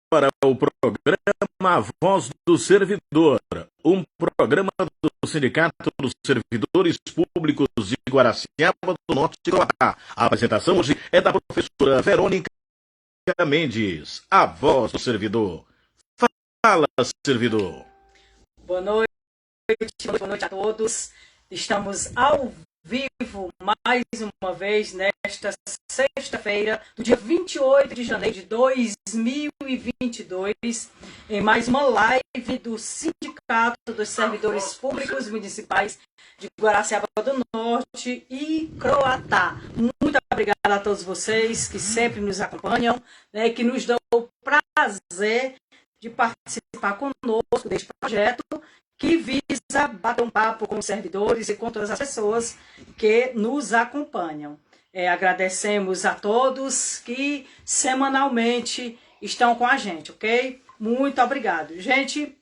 agora o programa Voz do Servidor, um programa do Sindicato dos Servidores Públicos de Guaraciaba do Norte e Croatá. A apresentação hoje é da professora Verônica Mendes, a voz do servidor. Fala, servidor. Boa noite a todos. Estamos ao vivo mais uma vez nesta sexta-feira, do dia 28 de janeiro de 2022, em mais uma live do Sindicato dos Servidores Públicos Municipais de Guaraciaba do Norte e Croatá. Muito obrigada a todos vocês que sempre nos acompanham, né, que nos dão o prazer de participar conosco deste projeto que visa bater um papo com os servidores e com todas as pessoas que nos acompanham. Agradecemos a todos que semanalmente estão com a gente, ok? Muito obrigado. Gente,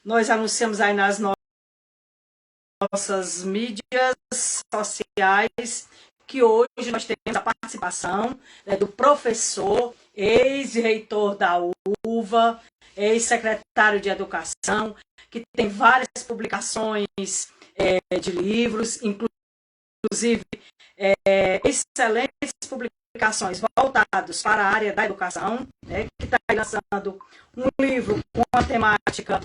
nós anunciamos aí nas nossas mídias sociais que hoje nós temos a participação, né, do professor, ex-reitor da UVA, ex-secretário de Educação, que tem várias publicações de livros, inclusive excelentes publicações voltadas para a área da educação, né, que está lançando um livro com uma temática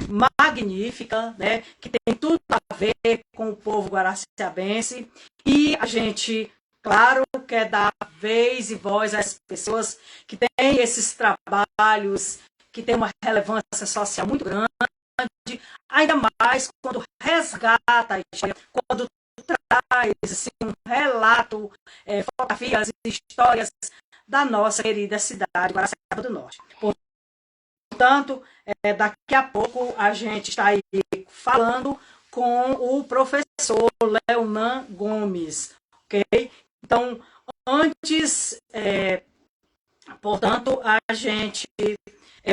magnífica, né, que tem tudo a ver com o povo guaraciabense, e a gente, claro, quer dar vez e voz às pessoas que têm esses trabalhos, que têm uma relevância social muito grande, ainda mais quando resgata a história, quando traz assim, um relato, fotografias, histórias da nossa querida cidade, Guaraciaba do Norte. Portanto, daqui a pouco a gente está aí falando com o professor Leonan Gomes, ok? Então, antes, portanto, a gente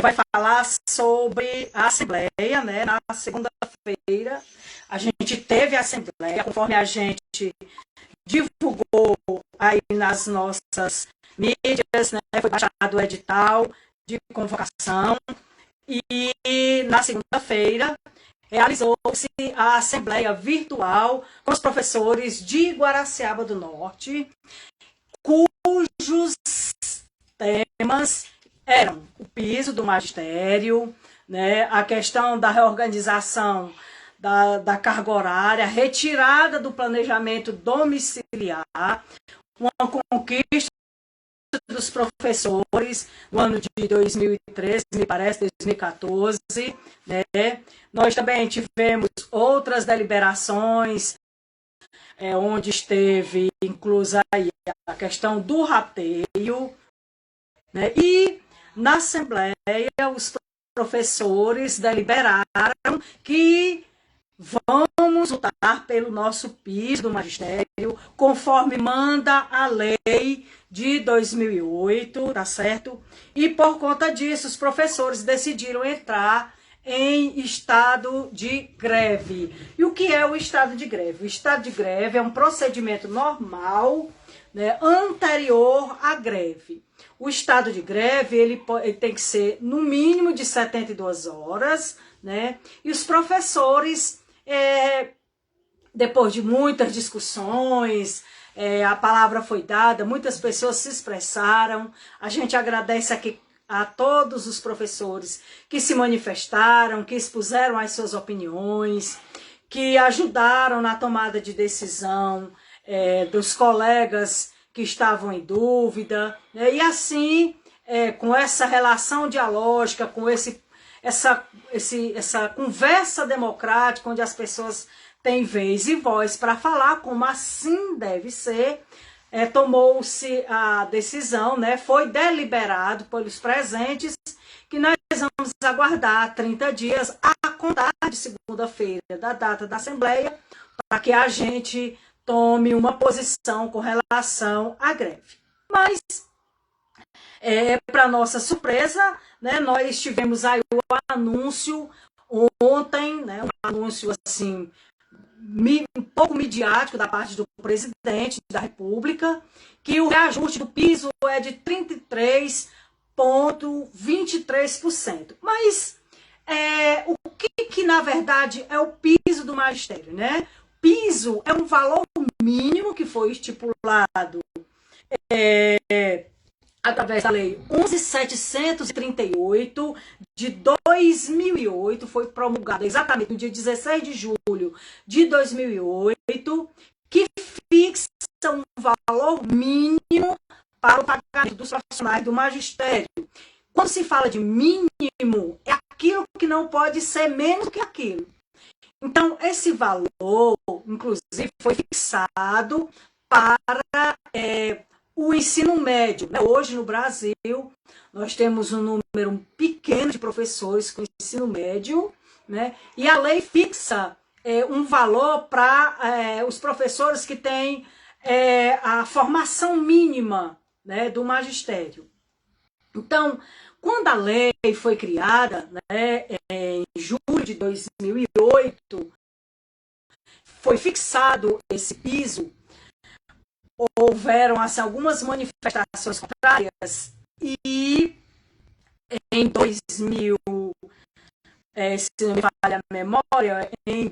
vai falar sobre a Assembleia, né? Na segunda-feira, a gente teve a Assembleia, conforme a gente divulgou aí nas nossas mídias, né? Foi baixado o edital de convocação e na segunda-feira realizou-se a Assembleia Virtual com os professores de Guaraciaba do Norte, cujos temas eram o piso do magistério, né, a questão da reorganização da carga horária, retirada do planejamento domiciliar, uma conquista dos professores no ano de 2013, me parece, 2014. Né? Nós também tivemos outras deliberações, onde esteve inclusa aí a questão do rateio, né? E na Assembleia, os professores deliberaram que vamos lutar pelo nosso piso do magistério, conforme manda a lei de 2008, tá certo? E por conta disso, os professores decidiram entrar em estado de greve. E o que é o estado de greve? O estado de greve é um procedimento normal, né, anterior à greve. O estado de greve ele tem que ser no mínimo de 72 horas, né? E os professores, depois de muitas discussões, a palavra foi dada, muitas pessoas se expressaram. A gente agradece aqui a todos os professores que se manifestaram, que expuseram as suas opiniões, que ajudaram na tomada de decisão dos colegas que estavam em dúvida, né? E assim, com essa relação dialógica, com essa conversa democrática, onde as pessoas têm vez e voz para falar, como assim deve ser, tomou-se a decisão, né? Foi deliberado pelos presentes que nós vamos aguardar 30 dias a contar de segunda-feira, da data da Assembleia, para que a gente tome uma posição com relação à greve. Mas, para nossa surpresa, né, nós tivemos aí o anúncio ontem, né, um anúncio assim, um pouco midiático da parte do presidente da República, que o reajuste do piso é de 33 0,23%. Mas o que na verdade é o piso do magistério, né? Piso é um valor mínimo que foi estipulado através da Lei 11.738 de 2008, foi promulgada exatamente no dia 16 de julho de 2008, que fixa um valor mínimo para o pagamento dos profissionais do magistério. Quando se fala de mínimo, é aquilo que não pode ser menos que aquilo. Então, esse valor, inclusive, foi fixado para o ensino médio. Hoje, no Brasil, nós temos um número pequeno de professores com ensino médio, né? E a lei fixa um valor para os professores que têm a formação mínima, né, do magistério. Então, quando a lei foi criada, né, em julho de 2008, foi fixado esse piso. Houveram assim, algumas manifestações contrárias e em 2000, se não me falha a memória, em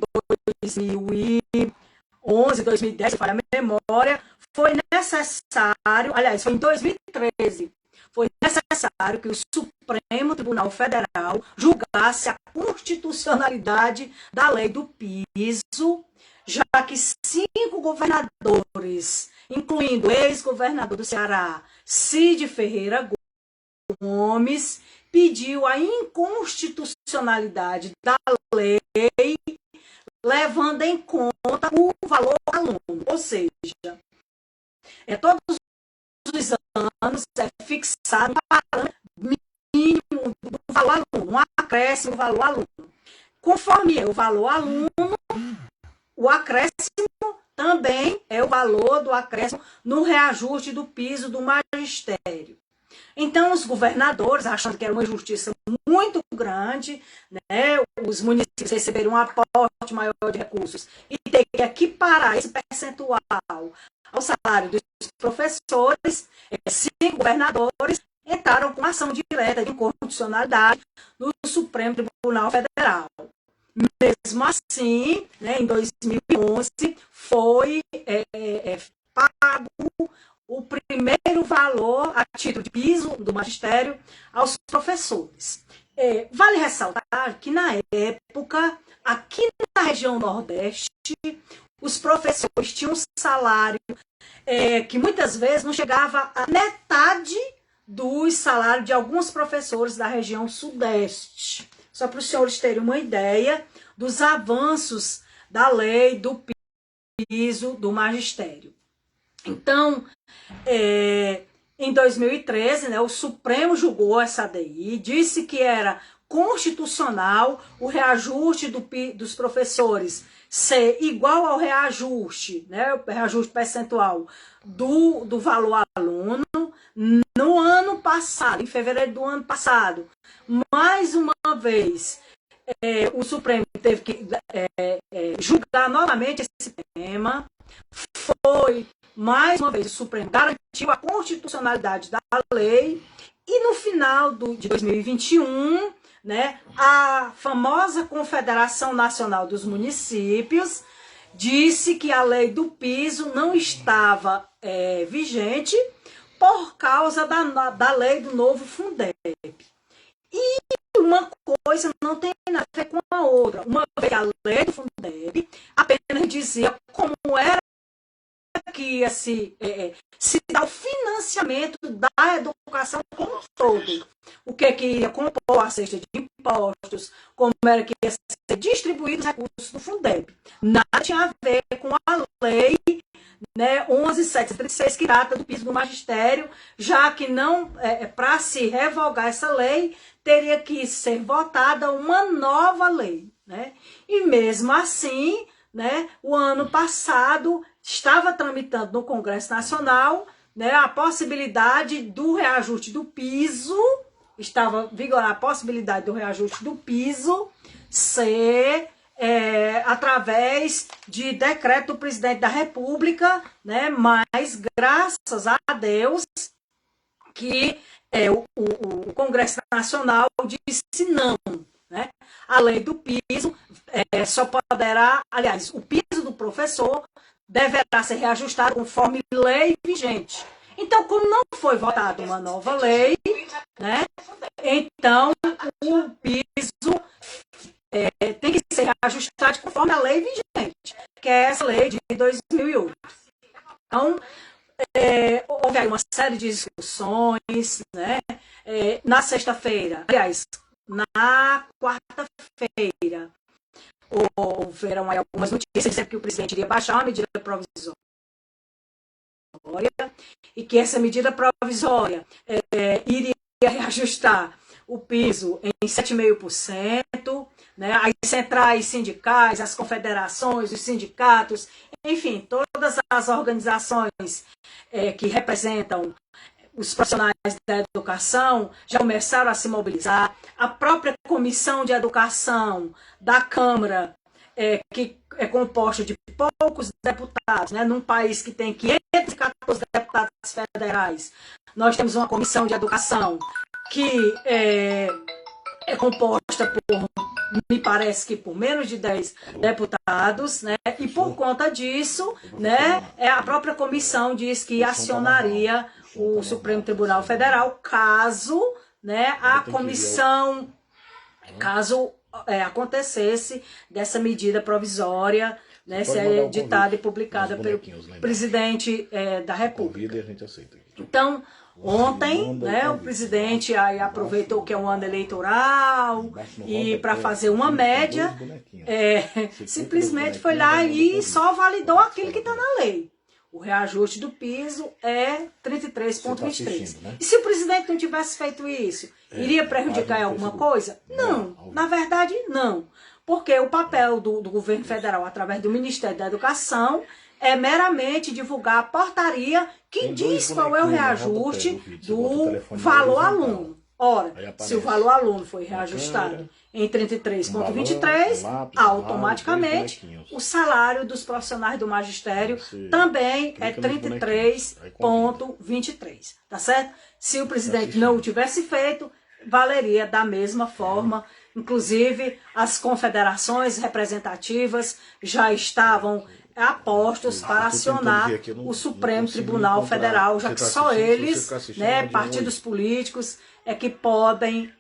2011, 2010, se falha a memória, foi necessário, aliás, foi em 2013, foi necessário que o Supremo Tribunal Federal julgasse a constitucionalidade da lei do piso, já que 5 governadores, incluindo o ex-governador do Ceará, Cid Ferreira Gomes, pediu a inconstitucionalidade da lei, levando em conta o valor aluno. Ou seja, todos os anos é fixado um parâmetro mínimo do valor aluno, um acréscimo do valor aluno. Conforme é o valor aluno, o acréscimo também é o valor do acréscimo no reajuste do piso do magistério. Então, os governadores, achando que era uma injustiça muito grande, né, os municípios receberam um aporte maior de recursos e ter que equiparar esse percentual ao salário dos professores, 5 governadores entraram com ação direta de inconstitucionalidade no Supremo Tribunal Federal. Mesmo assim, né, em 2011, foi pago o primeiro valor a título de piso do magistério aos professores. Vale ressaltar que, na época, aqui na região Nordeste, os professores tinham um salário que muitas vezes não chegava a metade dos salários de alguns professores da região Sudeste. Só para os senhores terem uma ideia dos avanços da lei do piso do magistério. Então, em 2013, né, o Supremo julgou essa ADI, disse que era constitucional o reajuste dos professores ser igual ao reajuste, né, o reajuste percentual do valor aluno. No ano passado, em fevereiro do ano passado, mais uma vez, o Supremo teve que julgar novamente esse tema. Foi, mais uma vez, o Supremo garantiu a constitucionalidade da lei e no final de 2021, né, a famosa Confederação Nacional dos Municípios disse que a lei do piso não estava vigente por causa da lei do novo Fundeb. E uma coisa não tem nada a ver com a outra. Uma vez a lei do Fundeb apenas dizia como era que ia se dar o financiamento da educação como um todo. O que ia compor a cesta de impostos, como era que ia ser distribuído os recursos do Fundeb. Nada tinha a ver com a lei, né, 11.736, que trata do piso do magistério, já que não, para se revogar essa lei, teria que ser votada uma nova lei, né? E mesmo assim, né, o ano passado estava tramitando no Congresso Nacional, né, a possibilidade do reajuste do piso, estava vigorar a possibilidade do reajuste do piso ser através de decreto do presidente da República, né? Mas graças a Deus que o Congresso Nacional disse não, né? A lei do piso só poderá, aliás, o piso do professor deverá ser reajustado conforme lei vigente. Então, como não foi votada uma nova lei, né? Então o piso tem que ser reajustado conforme a lei vigente, que é essa lei de 2008. Então, houve aí uma série de discussões, né? Na sexta-feira, aliás, na quarta-feira, houveram aí algumas notícias dizendo que o presidente iria baixar uma medida provisória e que essa medida provisória iria reajustar o piso em 7,5%, né? As centrais sindicais, as confederações, os sindicatos, enfim, todas as organizações que representam os profissionais da educação já começaram a se mobilizar. A própria Comissão de Educação da Câmara, que é composta de poucos deputados, né, num país que tem 514 deputados federais, nós temos uma Comissão de Educação que é composta por, me parece que por menos de 10 deputados, né? E por conta disso, né, a própria comissão diz que acionaria o Supremo Tribunal Federal caso, né, a comissão, caso acontecesse dessa medida provisória, né, ser editada e publicada pelo presidente da República. Então, ontem, né, o presidente aí aproveitou que é um ano eleitoral e para fazer uma média, simplesmente foi lá e só validou aquilo que está na lei. O reajuste do piso é 33,23. E se o presidente não tivesse feito isso, iria prejudicar em alguma coisa? Não, na verdade não. Porque o papel do governo federal, através do Ministério da Educação, é meramente divulgar a portaria que diz qual é o reajuste do valor aluno. Ora, se o valor aluno foi reajustado em 33,23, automaticamente o salário dos profissionais do magistério também é 33,23, tá certo? Se o presidente não o tivesse feito, valeria da mesma forma. Inclusive, as confederações representativas já estavam apostos para acionar o Supremo Tribunal Federal, já que só eles, né, partidos políticos, é que podem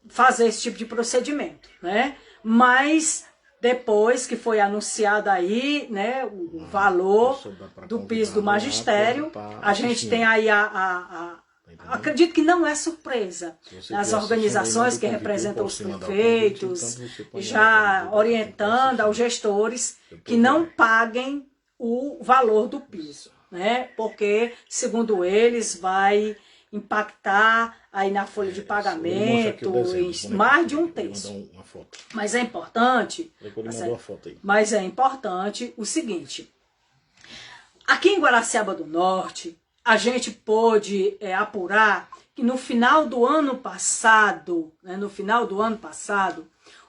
fazer esse tipo de procedimento, né? Mas depois que foi anunciado aí, né, o valor do piso do magistério, a gente tem aí acredito que não é surpresa. As organizações que representam os prefeitos, já orientando aos gestores que não paguem o valor do piso, né? Porque, segundo eles, vai impactar aí na folha de pagamento em mais de um terço. Mas é importante, o seguinte: aqui em Guaraciaba do Norte, a gente pôde apurar que no final do ano passado,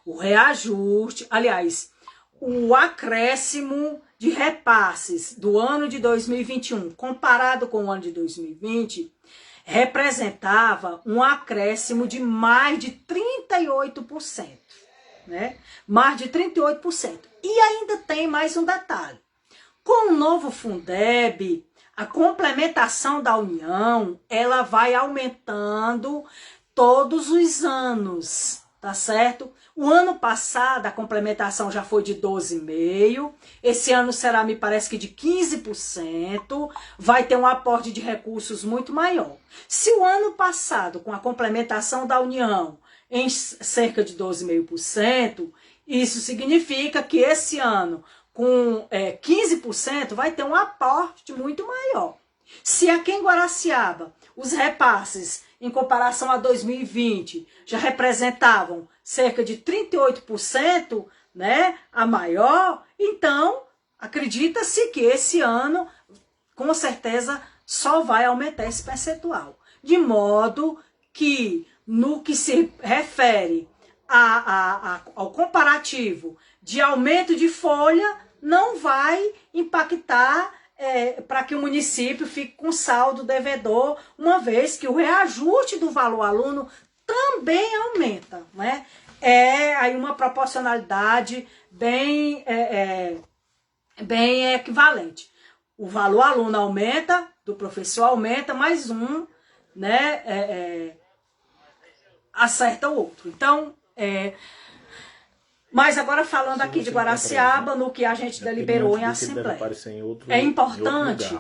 o reajuste, aliás, o acréscimo de repasses do ano de 2021 comparado com o ano de 2020 representava um acréscimo de mais de 38%, né? Mais de 38%. E ainda tem mais um detalhe. Com o novo Fundeb, a complementação da União, ela vai aumentando todos os anos, tá certo? O ano passado a complementação já foi de 12,5%, esse ano será, me parece que de 15%, vai ter um aporte de recursos muito maior. Se o ano passado, com a complementação da União, em cerca de 12,5%, isso significa que esse ano, com 15%, vai ter um aporte muito maior. Se aqui em Guaraciaba os repasses, em comparação a 2020, já representavam cerca de 38%, né, a maior, então acredita-se que esse ano, com certeza, só vai aumentar esse percentual. De modo que, no que se refere ao comparativo de aumento de folha, não vai impactar para que o município fique com saldo devedor, uma vez que o reajuste do valor aluno também aumenta, né? É aí uma proporcionalidade bem equivalente. O valor aluno aumenta, do professor aumenta, mais um, né, acerta o outro. Então, mas agora falando aqui de Guaraciaba, no que a gente deliberou em assembleia, é importante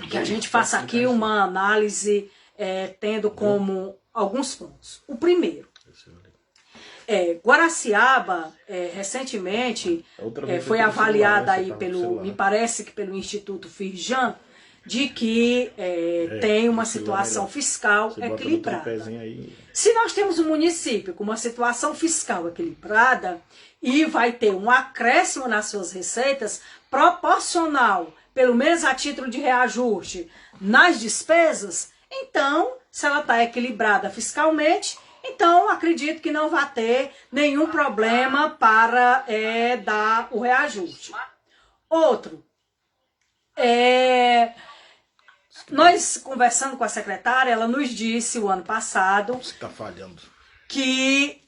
que a gente faça aqui uma análise tendo como alguns pontos. O primeiro, Guaraciaba, recentemente, foi avaliada aí me parece que pelo Instituto Firjan, de que tem uma situação fiscal equilibrada. Se nós temos um município com uma situação fiscal equilibrada e vai ter um acréscimo nas suas receitas proporcional, pelo menos a título de reajuste, nas despesas, então, se ela está equilibrada fiscalmente, então acredito que não vai ter nenhum problema para dar o reajuste. Outro, nós conversando com a secretária, ela nos disse o ano passado que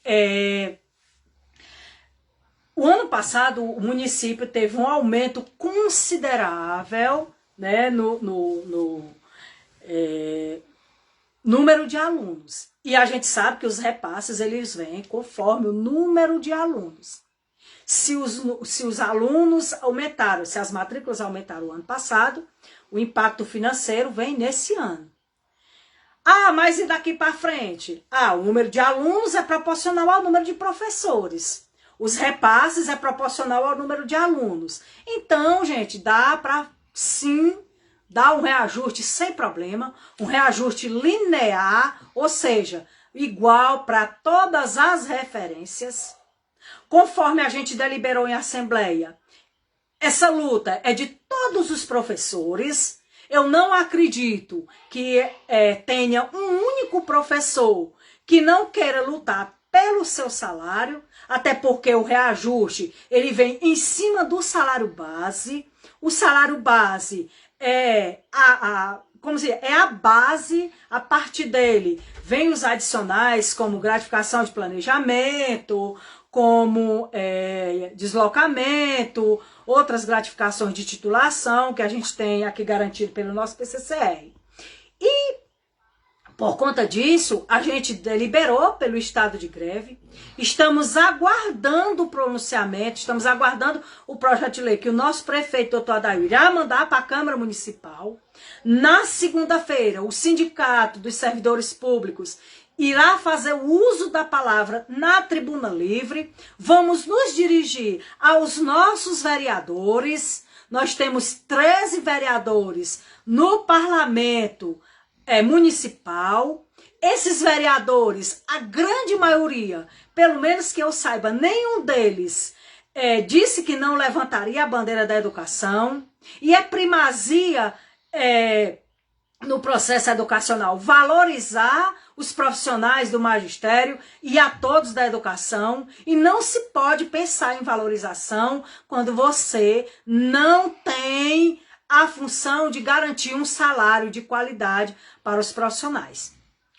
o ano passado o município teve um aumento considerável, né, no número de alunos. E a gente sabe que os repasses eles vêm conforme o número de alunos. Se os alunos aumentaram, se as matrículas aumentaram o ano passado, o impacto financeiro vem nesse ano. Ah, mas e daqui para frente? Ah, o número de alunos é proporcional ao número de professores. Os repasses é proporcional ao número de alunos. Então, gente, dá para sim dar um reajuste sem problema, um reajuste linear, ou seja, igual para todas as referências, conforme a gente deliberou em assembleia. Essa luta é de todos os professores. Eu não acredito que tenha um único professor que não queira lutar pelo seu salário, até porque o reajuste ele vem em cima do salário base. O salário base é a base, a partir dele vem os adicionais, como gratificação de planejamento, como deslocamento, outras gratificações de titulação que a gente tem aqui garantido pelo nosso PCCR. E, por conta disso, a gente deliberou pelo estado de greve, estamos aguardando o pronunciamento, estamos aguardando o projeto de lei que o nosso prefeito, doutor Adair, irá mandar para a Câmara Municipal. Na segunda-feira, o Sindicato dos Servidores Públicos irá fazer o uso da palavra na tribuna livre. Vamos nos dirigir aos nossos vereadores. Nós temos 13 vereadores no parlamento municipal. Esses vereadores, a grande maioria, pelo menos que eu saiba, nenhum deles disse que não levantaria a bandeira da educação. E é primazia no processo educacional valorizar os profissionais do magistério e a todos da educação, e não se pode pensar em valorização quando você não tem a função de garantir um salário de qualidade para os profissionais.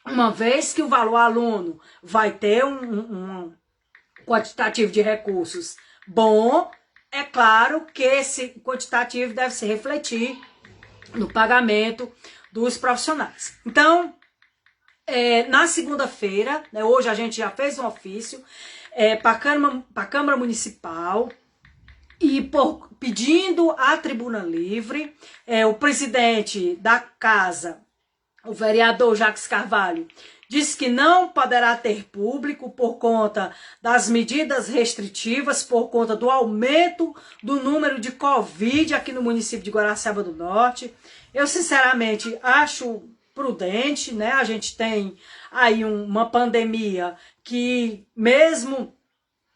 Uma vez que o valor aluno vai ter um quantitativo de recursos bom, é claro que esse quantitativo deve se refletir no pagamento dos profissionais. Então, na segunda-feira, né, hoje a gente já fez um ofício para a Câmara Municipal e pedindo a tribuna livre. O presidente da casa, o vereador Jacques Carvalho, disse que não poderá ter público por conta das medidas restritivas, por conta do aumento do número de Covid aqui no município de Guaraciaba do Norte. Eu, sinceramente, acho prudente, né? A gente tem aí uma pandemia que, mesmo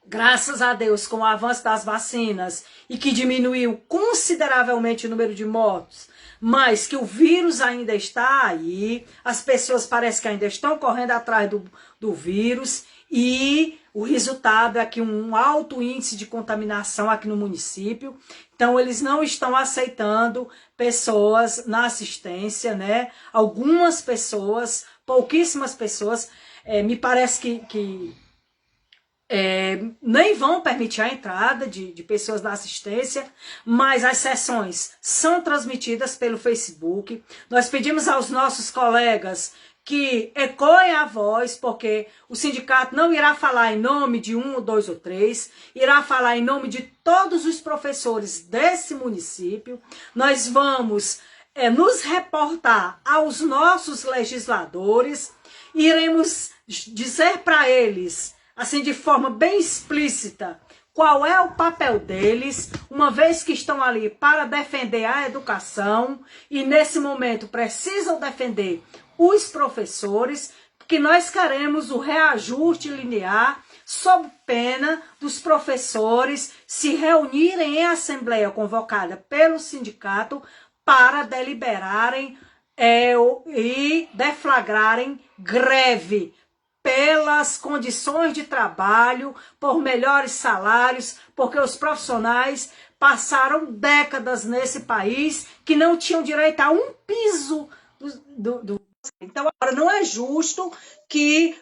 graças a Deus, com o avanço das vacinas e que diminuiu consideravelmente o número de mortos, mas que o vírus ainda está aí, as pessoas parecem que ainda estão correndo atrás do vírus, e O resultado é que um alto índice de contaminação aqui no município. Então, eles não estão aceitando pessoas na assistência, né? Algumas pessoas, pouquíssimas pessoas, me parece que nem vão permitir a entrada de pessoas da assistência, mas as sessões são transmitidas pelo Facebook. Nós pedimos aos nossos colegas que ecoem a voz, porque o sindicato não irá falar em nome de um, dois ou três, irá falar em nome de todos os professores desse município. Nós vamos nos reportar aos nossos legisladores, iremos dizer para eles, assim, de forma bem explícita, qual é o papel deles, uma vez que estão ali para defender a educação e, nesse momento, precisam defender os professores, que nós queremos o reajuste linear, sob pena dos professores se reunirem em assembleia convocada pelo sindicato para deliberarem e deflagrarem greve pelas condições de trabalho, por melhores salários, porque os profissionais passaram décadas nesse país que não tinham direito a um piso Então, agora, não é justo que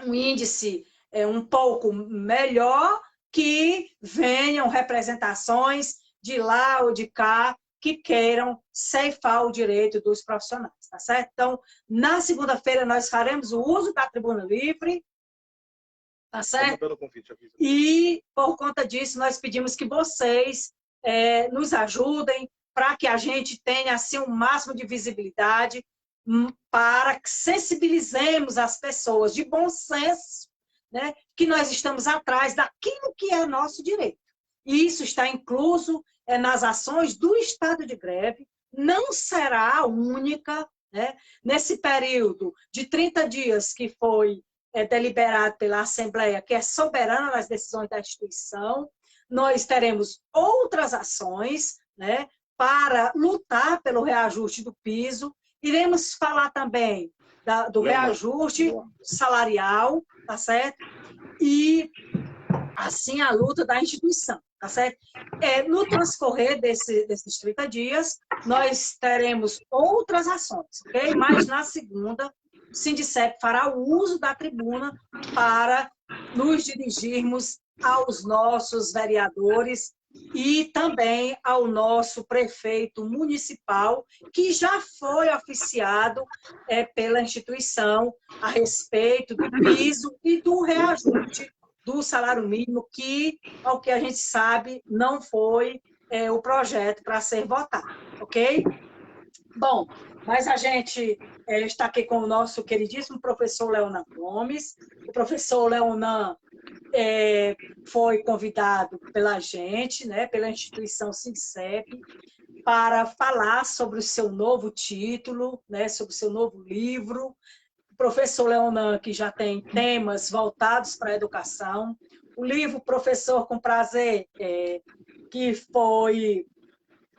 um índice um pouco melhor, que venham representações de lá ou de cá, que queiram ceifar o direito dos profissionais, tá certo? Então, na segunda-feira, nós faremos o uso da tribuna livre, tá certo? E, por conta disso, nós pedimos que vocês nos ajudem para que a gente tenha, assim, um máximo de visibilidade, para que sensibilizemos as pessoas de bom senso, né, que nós estamos atrás daquilo que é nosso direito. E isso está incluso nas ações do estado de greve, não será a única, né? Nesse período de 30 dias que foi deliberado pela Assembleia, que é soberana nas decisões da instituição, nós teremos outras ações, né, para lutar pelo reajuste do piso. Iremos falar também do reajuste salarial, tá certo? E, assim, a luta da instituição, tá certo? No transcorrer desses 30 dias, nós teremos outras ações, ok? Mas, na segunda, o Sindicep fará o uso da tribuna para nos dirigirmos aos nossos vereadores e também ao nosso prefeito municipal, que já foi oficiado pela instituição a respeito do piso e do reajuste do salário mínimo, que, ao que a gente sabe, não foi o projeto para ser votado, ok? Bom, mas a gente está aqui com o nosso queridíssimo professor Leonan Gomes. O professor Leonan foi convidado pela gente, né, pela instituição Sindicep, para falar sobre o seu novo título, né, sobre o seu novo livro. O professor Leonan, que já tem temas voltados para a educação. O livro Professor com Prazer, que foi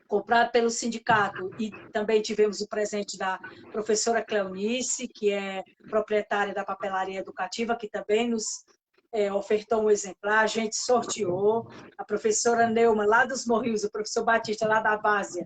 comprado pelo sindicato, e também tivemos o presente da professora Cleonice, que é proprietária da papelaria educativa, que também nos ofertou um exemplar, a gente sorteou, a professora Neuma, lá dos Morrinhos, o professor Batista, lá da Várzea,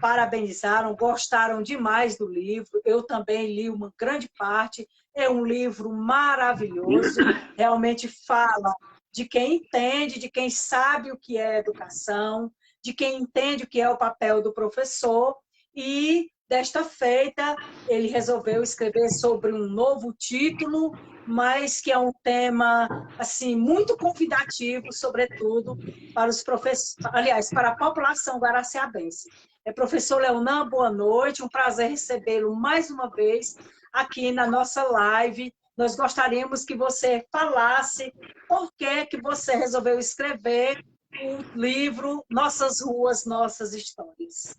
parabenizaram, gostaram demais do livro, eu também li uma grande parte, é um livro maravilhoso, realmente fala de quem entende, de quem sabe o que é educação, de quem entende o que é o papel do professor, e desta feita ele resolveu escrever sobre um novo título, mas que é um tema assim muito convidativo, sobretudo para os professores, aliás, para a população guaraciabense. Professor Leonan, boa noite, um prazer recebê-lo mais uma vez aqui na nossa live. Nós gostaríamos que você falasse por que você resolveu escrever o livro Nossas Ruas, Nossas Histórias.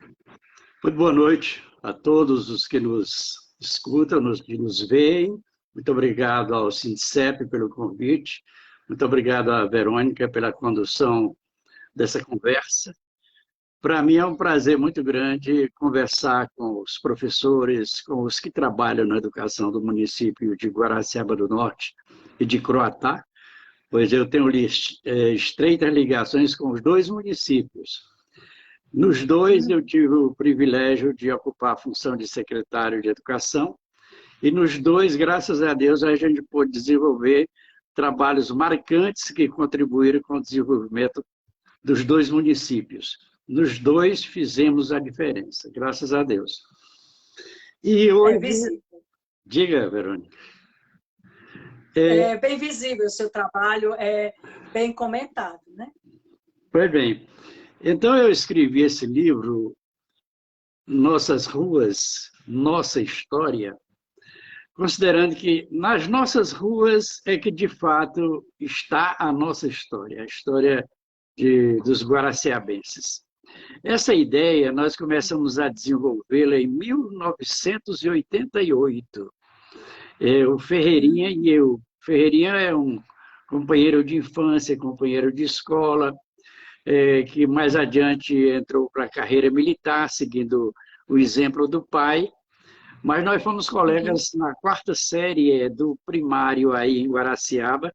Muito boa noite a todos os que nos escutam, que nos veem. Muito obrigado ao Sindicep pelo convite. Muito obrigado à Verônica pela condução dessa conversa. Para mim é um prazer muito grande conversar com os professores, com os que trabalham na educação do município de Guaraciaba do Norte e de Croatá, pois eu tenho estreitas ligações com os dois municípios. Nos dois eu tive o privilégio de ocupar a função de secretário de Educação, e nos dois, graças a Deus, a gente pôde desenvolver trabalhos marcantes que contribuíram com o desenvolvimento dos dois municípios. Nos dois fizemos a diferença, graças a Deus. E hoje... É visível. Diga, Verônica. É bem visível o seu trabalho, é bem comentado, né? Pois bem. Então, eu escrevi esse livro, Nossas Ruas, Nossa História, considerando que nas nossas ruas é que, de fato, está a nossa história, a história dos guaraciabenses. Essa ideia nós começamos a desenvolvê-la em 1988. O Ferreirinha e eu. Ferreirinha é um companheiro de infância, companheiro de escola, que mais adiante entrou para a carreira militar, seguindo o exemplo do pai. Mas nós fomos colegas na quarta série do primário aí em Guaraciaba,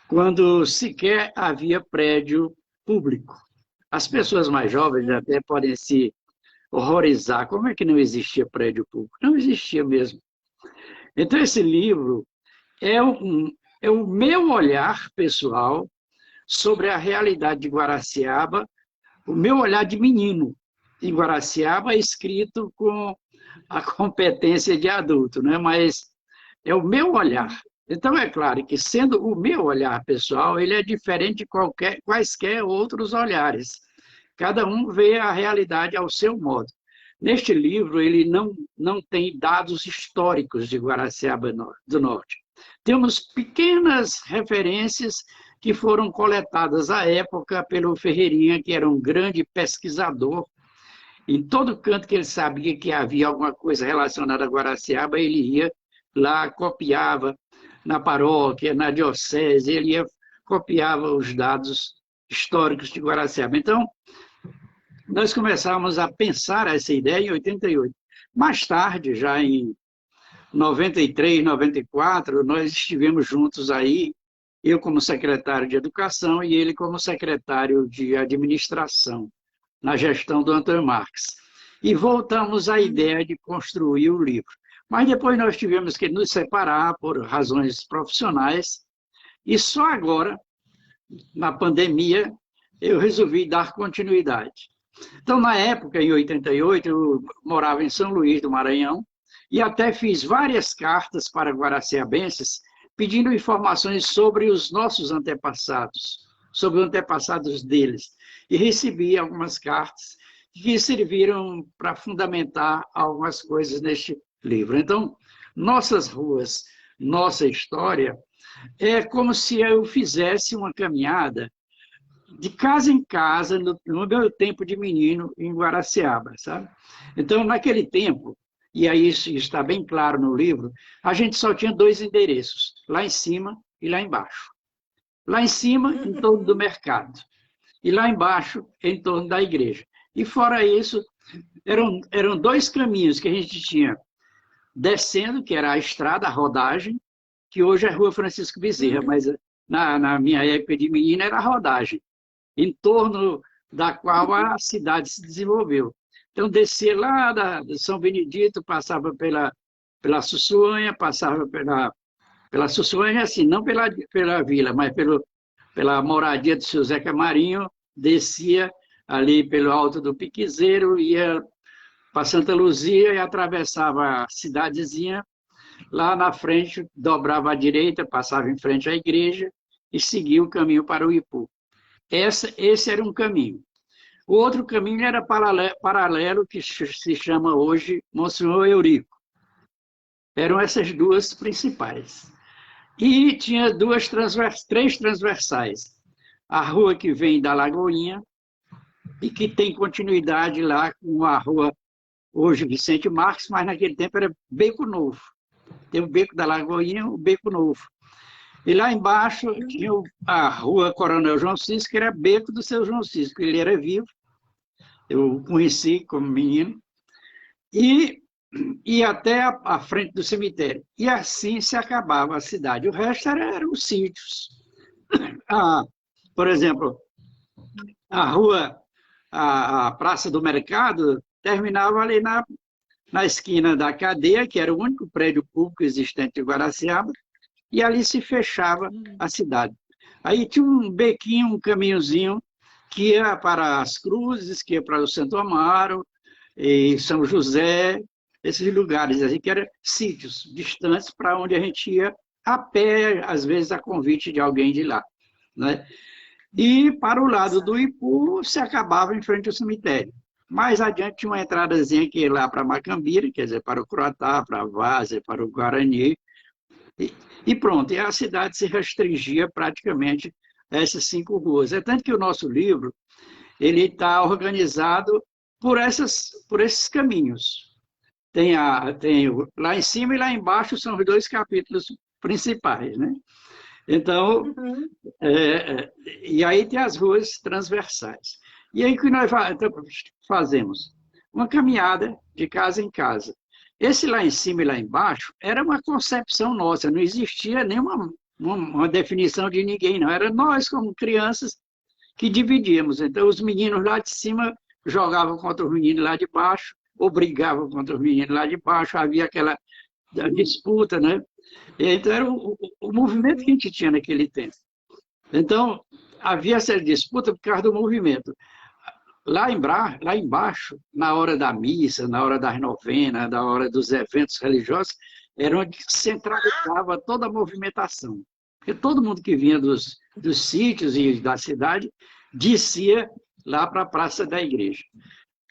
quando sequer havia prédio público. As pessoas mais jovens até podem se horrorizar. Como é que não existia prédio público? Não existia mesmo. Então, esse livro é o meu olhar pessoal sobre a realidade de Guaraciaba, o meu olhar de menino em Guaraciaba, escrito com a competência de adulto, né? Mas é o meu olhar. Então, é claro que, sendo o meu olhar pessoal, ele é diferente de quaisquer outros olhares. Cada um vê a realidade ao seu modo. Neste livro, ele não tem dados históricos de Guaraciaba do Norte. Temos pequenas referências que foram coletadas à época pelo Ferreirinha, que era um grande pesquisador. Em todo canto que ele sabia que havia alguma coisa relacionada a Guaraciaba, ele ia lá, copiava na paróquia, na diocese, ele copiava os dados históricos de Guaraciaba. Então, nós começamos a pensar essa ideia em 88. Mais tarde, já em 93, 94, nós estivemos juntos aí, eu como secretário de Educação e ele como secretário de Administração, na gestão do Antônio Marques. E voltamos à ideia de construir o livro. Mas depois nós tivemos que nos separar por razões profissionais, e só agora, na pandemia, eu resolvi dar continuidade. Então, na época, em 88, eu morava em São Luís do Maranhão, e até fiz várias cartas para guaraciabenses pedindo informações sobre os nossos antepassados, sobre os antepassados deles. E recebi algumas cartas que serviram para fundamentar algumas coisas neste livro. Então, Nossas Ruas, Nossa História, é como se eu fizesse uma caminhada de casa em casa, no meu tempo de menino, em Guaraciaba, sabe? Então, naquele tempo, e aí isso está bem claro no livro, a gente só tinha dois endereços, lá em cima e lá embaixo. Lá em cima, em torno do mercado, e lá embaixo, em torno da igreja. E fora isso, eram dois caminhos que a gente tinha, descendo, que era a estrada, a rodagem, que hoje é Rua Francisco Bezerra, mas na minha época de menina era a rodagem, em torno da qual a cidade se desenvolveu. Então, descia lá de São Benedito, passava pela Sussuanha, passava pela Sussuanha, assim, não pela vila, mas pela moradia do seu Zeca Marinho, descia ali pelo Alto do Piquezeiro, ia para Santa Luzia e atravessava a cidadezinha. Lá na frente, dobrava à direita, passava em frente à igreja e seguia o caminho para o Ipu. Esse era um caminho. O outro caminho era paralelo, que se chama hoje Monsenhor Eurico. Eram essas duas principais. E tinha três transversais. A rua que vem da Lagoinha e que tem continuidade lá com a rua, hoje Vicente Marques, mas naquele tempo era Beco Novo. Tem o Beco da Lagoinha, o Beco Novo. E lá embaixo tinha a rua Coronel João Cisco, que era Beco do seu João Cisco. Ele era vivo, Eu o conheci como menino, e ia até a frente do cemitério. E assim se acabava a cidade. O resto eram os sítios. Ah, por exemplo, a rua, a Praça do Mercado, terminava ali na esquina da cadeia, que era o único prédio público existente em Guaraciaba, e ali se fechava a cidade. Aí tinha um bequinho, um caminhozinho, que ia para as Cruzes, que ia para o Santo Amaro, e São José, esses lugares, assim, que eram sítios distantes para onde a gente ia a pé, às vezes a convite de alguém de lá, né? E para o lado do Ipu, se acabava em frente ao cemitério. Mais adiante tinha uma entradazinha que ia lá para Macambira, quer dizer, para o Croatá, para a Várzea, para o Guarani, e pronto, e a cidade se restringia praticamente a essas 5 ruas. É tanto que o nosso livro ele está organizado por esses caminhos. Lá em cima e lá embaixo são os 2 capítulos principais, né? Então, Uhum. e aí tem as ruas transversais. E aí o que nós fazemos? Uma caminhada de casa em casa. Esse lá em cima e lá embaixo era uma concepção nossa, não existia nenhuma uma definição de ninguém, não. Era nós, como crianças, que dividíamos. Então, os meninos lá de cima jogavam contra os meninos lá de baixo, ou brigavam contra os meninos lá de baixo, havia aquela disputa, né? Então, era o movimento que a gente tinha naquele tempo. Então, havia essa disputa por causa do movimento. Lá embaixo, na hora da missa, na hora das novenas, na hora dos eventos religiosos, era onde centralizava toda a movimentação. Porque todo mundo que vinha dos sítios e da cidade descia lá para a praça da igreja.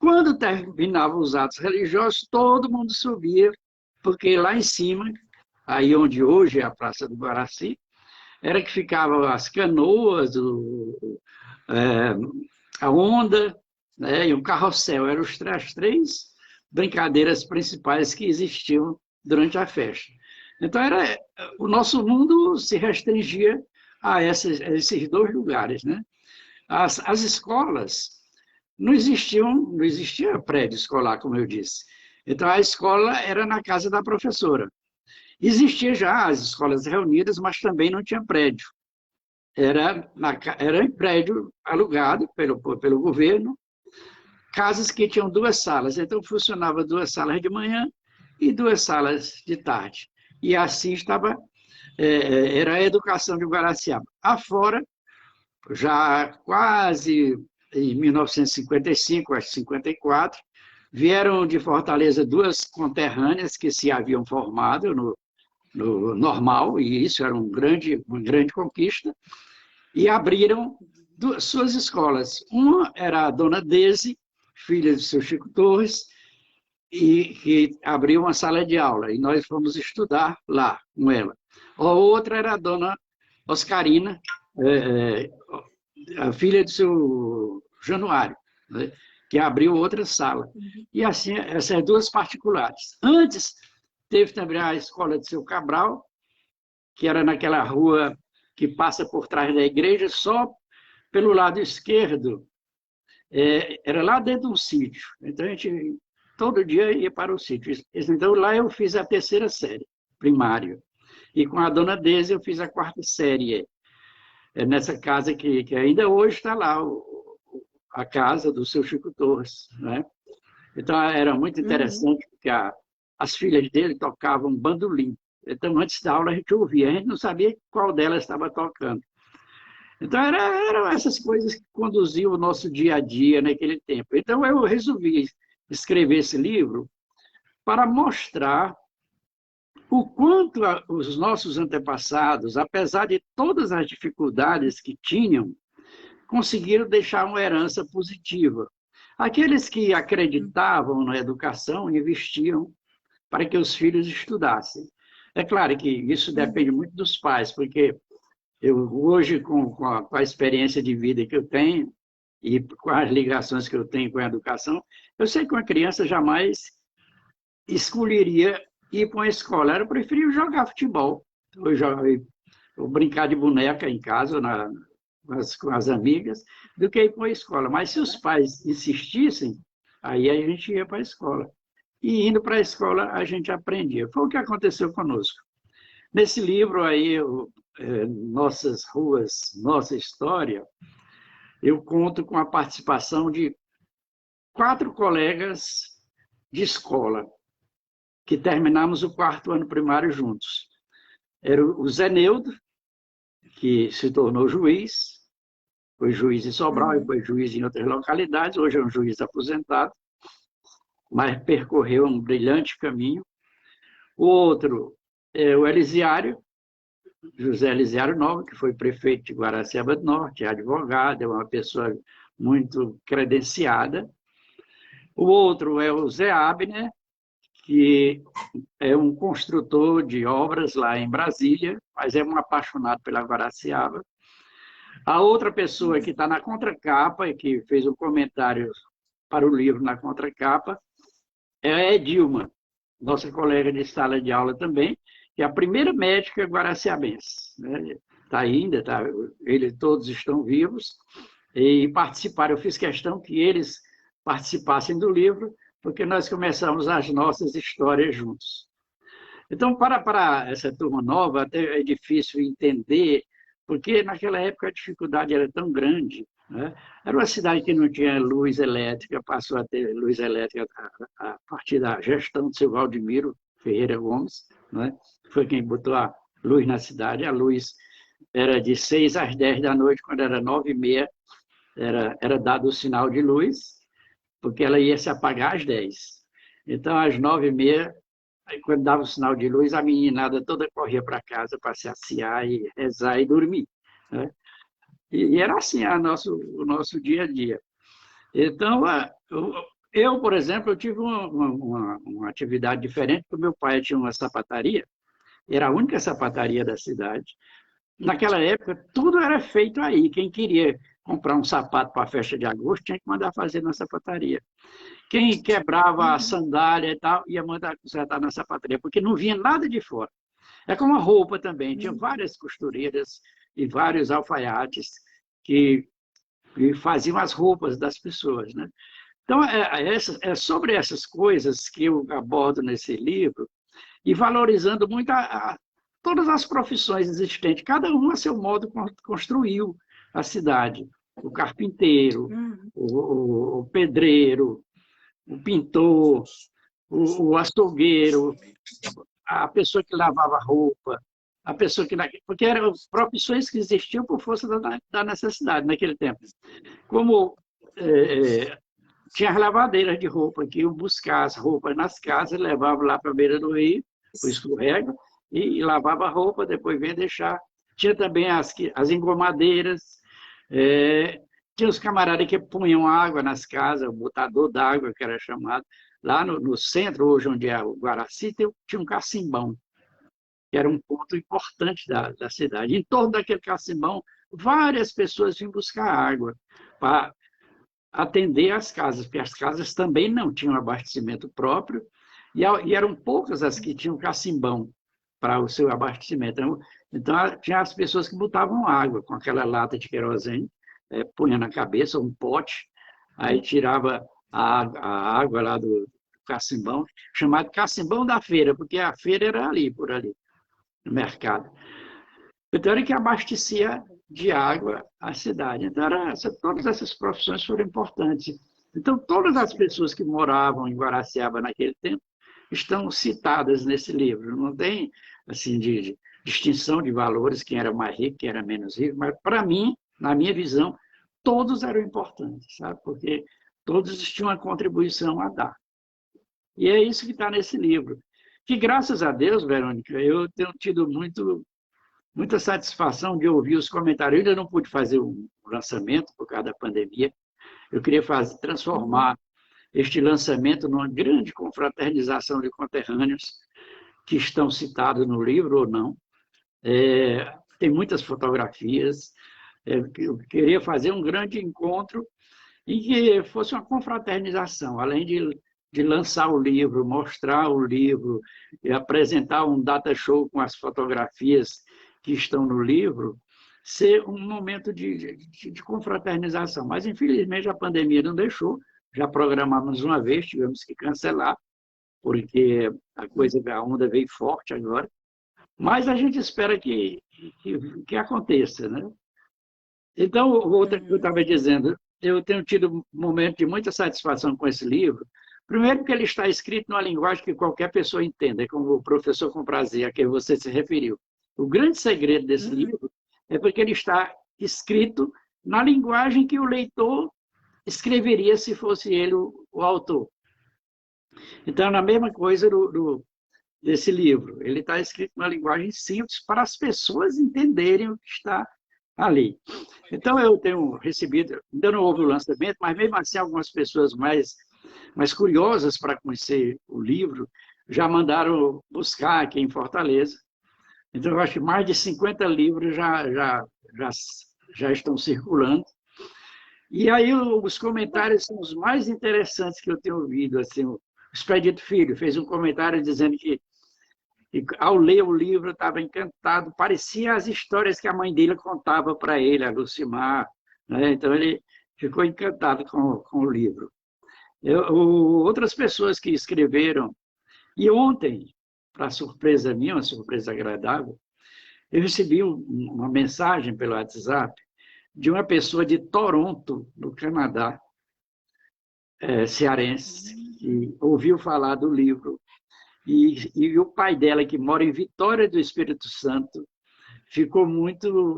Quando terminavam os atos religiosos, todo mundo subia, porque lá em cima, aí onde hoje é a Praça do Guaraci, era que ficavam as canoas, a onda, né, e o carrossel. Eram as 3 brincadeiras principais que existiam durante a festa. Então, o nosso mundo se restringia a esses 2 lugares, né? As escolas não existia prédio escolar, como eu disse. Então, a escola era na casa da professora. Existia já as escolas reunidas, mas também não tinha prédio. Era em prédio alugado pelo governo, casas que tinham 2 salas. Então, funcionava 2 salas de manhã e 2 salas de tarde. E assim era a educação de Guaraciaba. Afora, já quase em 1955, acho que 54, vieram de Fortaleza 2 conterrâneas que se haviam formado no normal, e isso era uma grande conquista, e abriram suas escolas. Uma era a dona Dese, filha do seu Chico Torres, e que abriu uma sala de aula, e nós fomos estudar lá com ela. A outra era a dona Oscarina, a filha do seu Januário, né, que abriu outra sala. E assim, essas 2 particulares. Antes, teve também a escola de seu Cabral, que era naquela rua que passa por trás da igreja, só pelo lado esquerdo, era lá dentro de um sítio. Então, a gente todo dia ia para o sítio. Então, lá eu fiz a 3ª série, primário. E com a dona Dese eu fiz a 4ª série, nessa casa que ainda hoje está lá, a casa do seu Chico Torres, né? Então, era muito interessante, porque as filhas dele tocavam bandolim. Então, antes da aula, a gente ouvia, a gente não sabia qual delas estava tocando. Então, eram essas coisas que conduziam o nosso dia a dia naquele tempo. Então, eu resolvi escrever esse livro para mostrar o quanto os nossos antepassados, apesar de todas as dificuldades que tinham, conseguiram deixar uma herança positiva. Aqueles que acreditavam na educação investiam para que os filhos estudassem. É claro que isso depende muito dos pais, porque eu hoje, com a experiência de vida que eu tenho e com as ligações que eu tenho com a educação, eu sei que uma criança jamais escolheria ir para uma escola. Ela preferia jogar futebol, ou brincar de boneca em casa, com as amigas, do que ir para a escola. Mas se os pais insistissem, aí a gente ia para a escola. E indo para a escola, a gente aprendia. Foi o que aconteceu conosco. Nesse livro aí, Nossas Ruas, Nossa História, eu conto com a participação de 4 colegas de escola, que terminamos o 4º ano primário juntos. Era o Zé Neudo, que se tornou juiz, foi juiz em Sobral e foi juiz em outras localidades, hoje é um juiz aposentado, mas percorreu um brilhante caminho. O outro é o Elisiário, José Elisiário Nova, que foi prefeito de Guaraciaba do Norte, é advogado, é uma pessoa muito credenciada. O outro é o Zé Abner, que é um construtor de obras lá em Brasília, mas é um apaixonado pela Guaraciaba. A outra pessoa que está na contracapa e que fez um comentário para o livro na contracapa é a Edilma, nossa colega de sala de aula também, que é a primeira médica guaraciabense. Está ainda, todos estão vivos e participaram. Eu fiz questão que eles participassem do livro, porque nós começamos as nossas histórias juntos. Então, para essa turma nova, até é difícil entender, porque naquela época a dificuldade era tão grande. Né? Era uma cidade que não tinha luz elétrica, passou a ter luz elétrica a partir da gestão do seu Valdemiro Ferreira Gomes, né? Foi quem botou a luz na cidade. A luz era de 6 às 10 da noite, quando era 9h30, era dado o sinal de luz, porque ela ia se apagar às 10. Então, às 9h30, quando dava o sinal de luz, a meninada toda corria para casa para se aciar e rezar e dormir. Né? E era assim o nosso dia a dia. Então, eu, por exemplo, eu tive uma atividade diferente, porque meu pai tinha uma sapataria, era a única sapataria da cidade. Naquela época, tudo era feito aí. Quem queria comprar um sapato para a festa de agosto tinha que mandar fazer na sapataria. Quem quebrava a sandália e tal, ia mandar consertar na sapataria, porque não vinha nada de fora. É como a roupa também, tinha várias costureiras e vários alfaiates que faziam as roupas das pessoas. Né? Então, é sobre essas coisas que eu abordo nesse livro, e valorizando muito todas as profissões existentes. Cada um, a seu modo, construiu a cidade. O carpinteiro, o pedreiro, o pintor, o açougueiro, a pessoa que lavava roupa, a pessoa que... Porque eram profissões que existiam por força da necessidade naquele tempo. Como tinha as lavadeiras de roupa, que iam buscar as roupas nas casas, levavam lá para a beira do rio, o escorrega, e lavava a roupa, depois vinha deixar. Tinha também as engomadeiras, tinha os camaradas que punham água nas casas, o botador d'água, que era chamado. Lá no centro, hoje onde é o Guaraci, tinha um cacimbão, que era um ponto importante da cidade. Em torno daquele cacimbão, várias pessoas vinham buscar água para atender as casas, porque as casas também não tinham abastecimento próprio, e eram poucas as que tinham cacimbão para o seu abastecimento. Então, tinha as pessoas que botavam água com aquela lata de querosene, punha na cabeça um pote, aí tirava a água lá do cacimbão, chamado cacimbão da feira, porque a feira era por ali, no mercado. Então, era que abastecia de água a cidade. Então, todas essas profissões foram importantes. Então, todas as pessoas que moravam em Guaraciaba naquele tempo estão citadas nesse livro. Não tem assim de distinção de valores, quem era mais rico, quem era menos rico, mas, para mim, na minha visão, todos eram importantes, sabe? Porque todos tinham uma contribuição a dar. E é isso que está nesse livro. Que, graças a Deus, Verônica, eu tenho tido muita satisfação de ouvir os comentários. Eu ainda não pude fazer um lançamento por causa da pandemia. Eu queria transformar este lançamento numa grande confraternização de conterrâneos que estão citados no livro ou não. Tem muitas fotografias. Eu queria fazer um grande encontro e que fosse uma confraternização, além de lançar o livro, mostrar o livro, e apresentar um data show com as fotografias que estão no livro, ser um momento de confraternização. Mas, infelizmente, a pandemia não deixou. Já programamos uma vez, tivemos que cancelar, porque a onda veio forte agora. Mas a gente espera que aconteça, né? Então, outra que eu estava dizendo, eu tenho tido um momento de muita satisfação com esse livro. Primeiro, porque ele está escrito numa linguagem que qualquer pessoa entenda, como o professor com prazer a quem você se referiu. O grande segredo desse livro é porque ele está escrito na linguagem que o leitor escreveria se fosse ele o autor. Então, na mesma coisa desse livro. Ele está escrito numa linguagem simples para as pessoas entenderem o que está ali. Então, eu tenho recebido, ainda não houve o lançamento, mas mesmo assim algumas pessoas mais curiosas para conhecer o livro já mandaram buscar aqui em Fortaleza. Então, eu acho que mais de 50 livros já estão circulando. E aí os comentários são os mais interessantes que eu tenho ouvido. Assim, o Expedito Filho fez um comentário dizendo que ao ler o livro estava encantado, parecia as histórias que a mãe dele contava para ele, a Lucimar, né? Então ele ficou encantado com o livro. Outras pessoas que escreveram, e ontem, para surpresa minha, uma surpresa agradável, eu recebi uma mensagem pelo WhatsApp de uma pessoa de Toronto, no Canadá, cearense, que ouviu falar do livro. E o pai dela, que mora em Vitória do Espírito Santo, ficou muito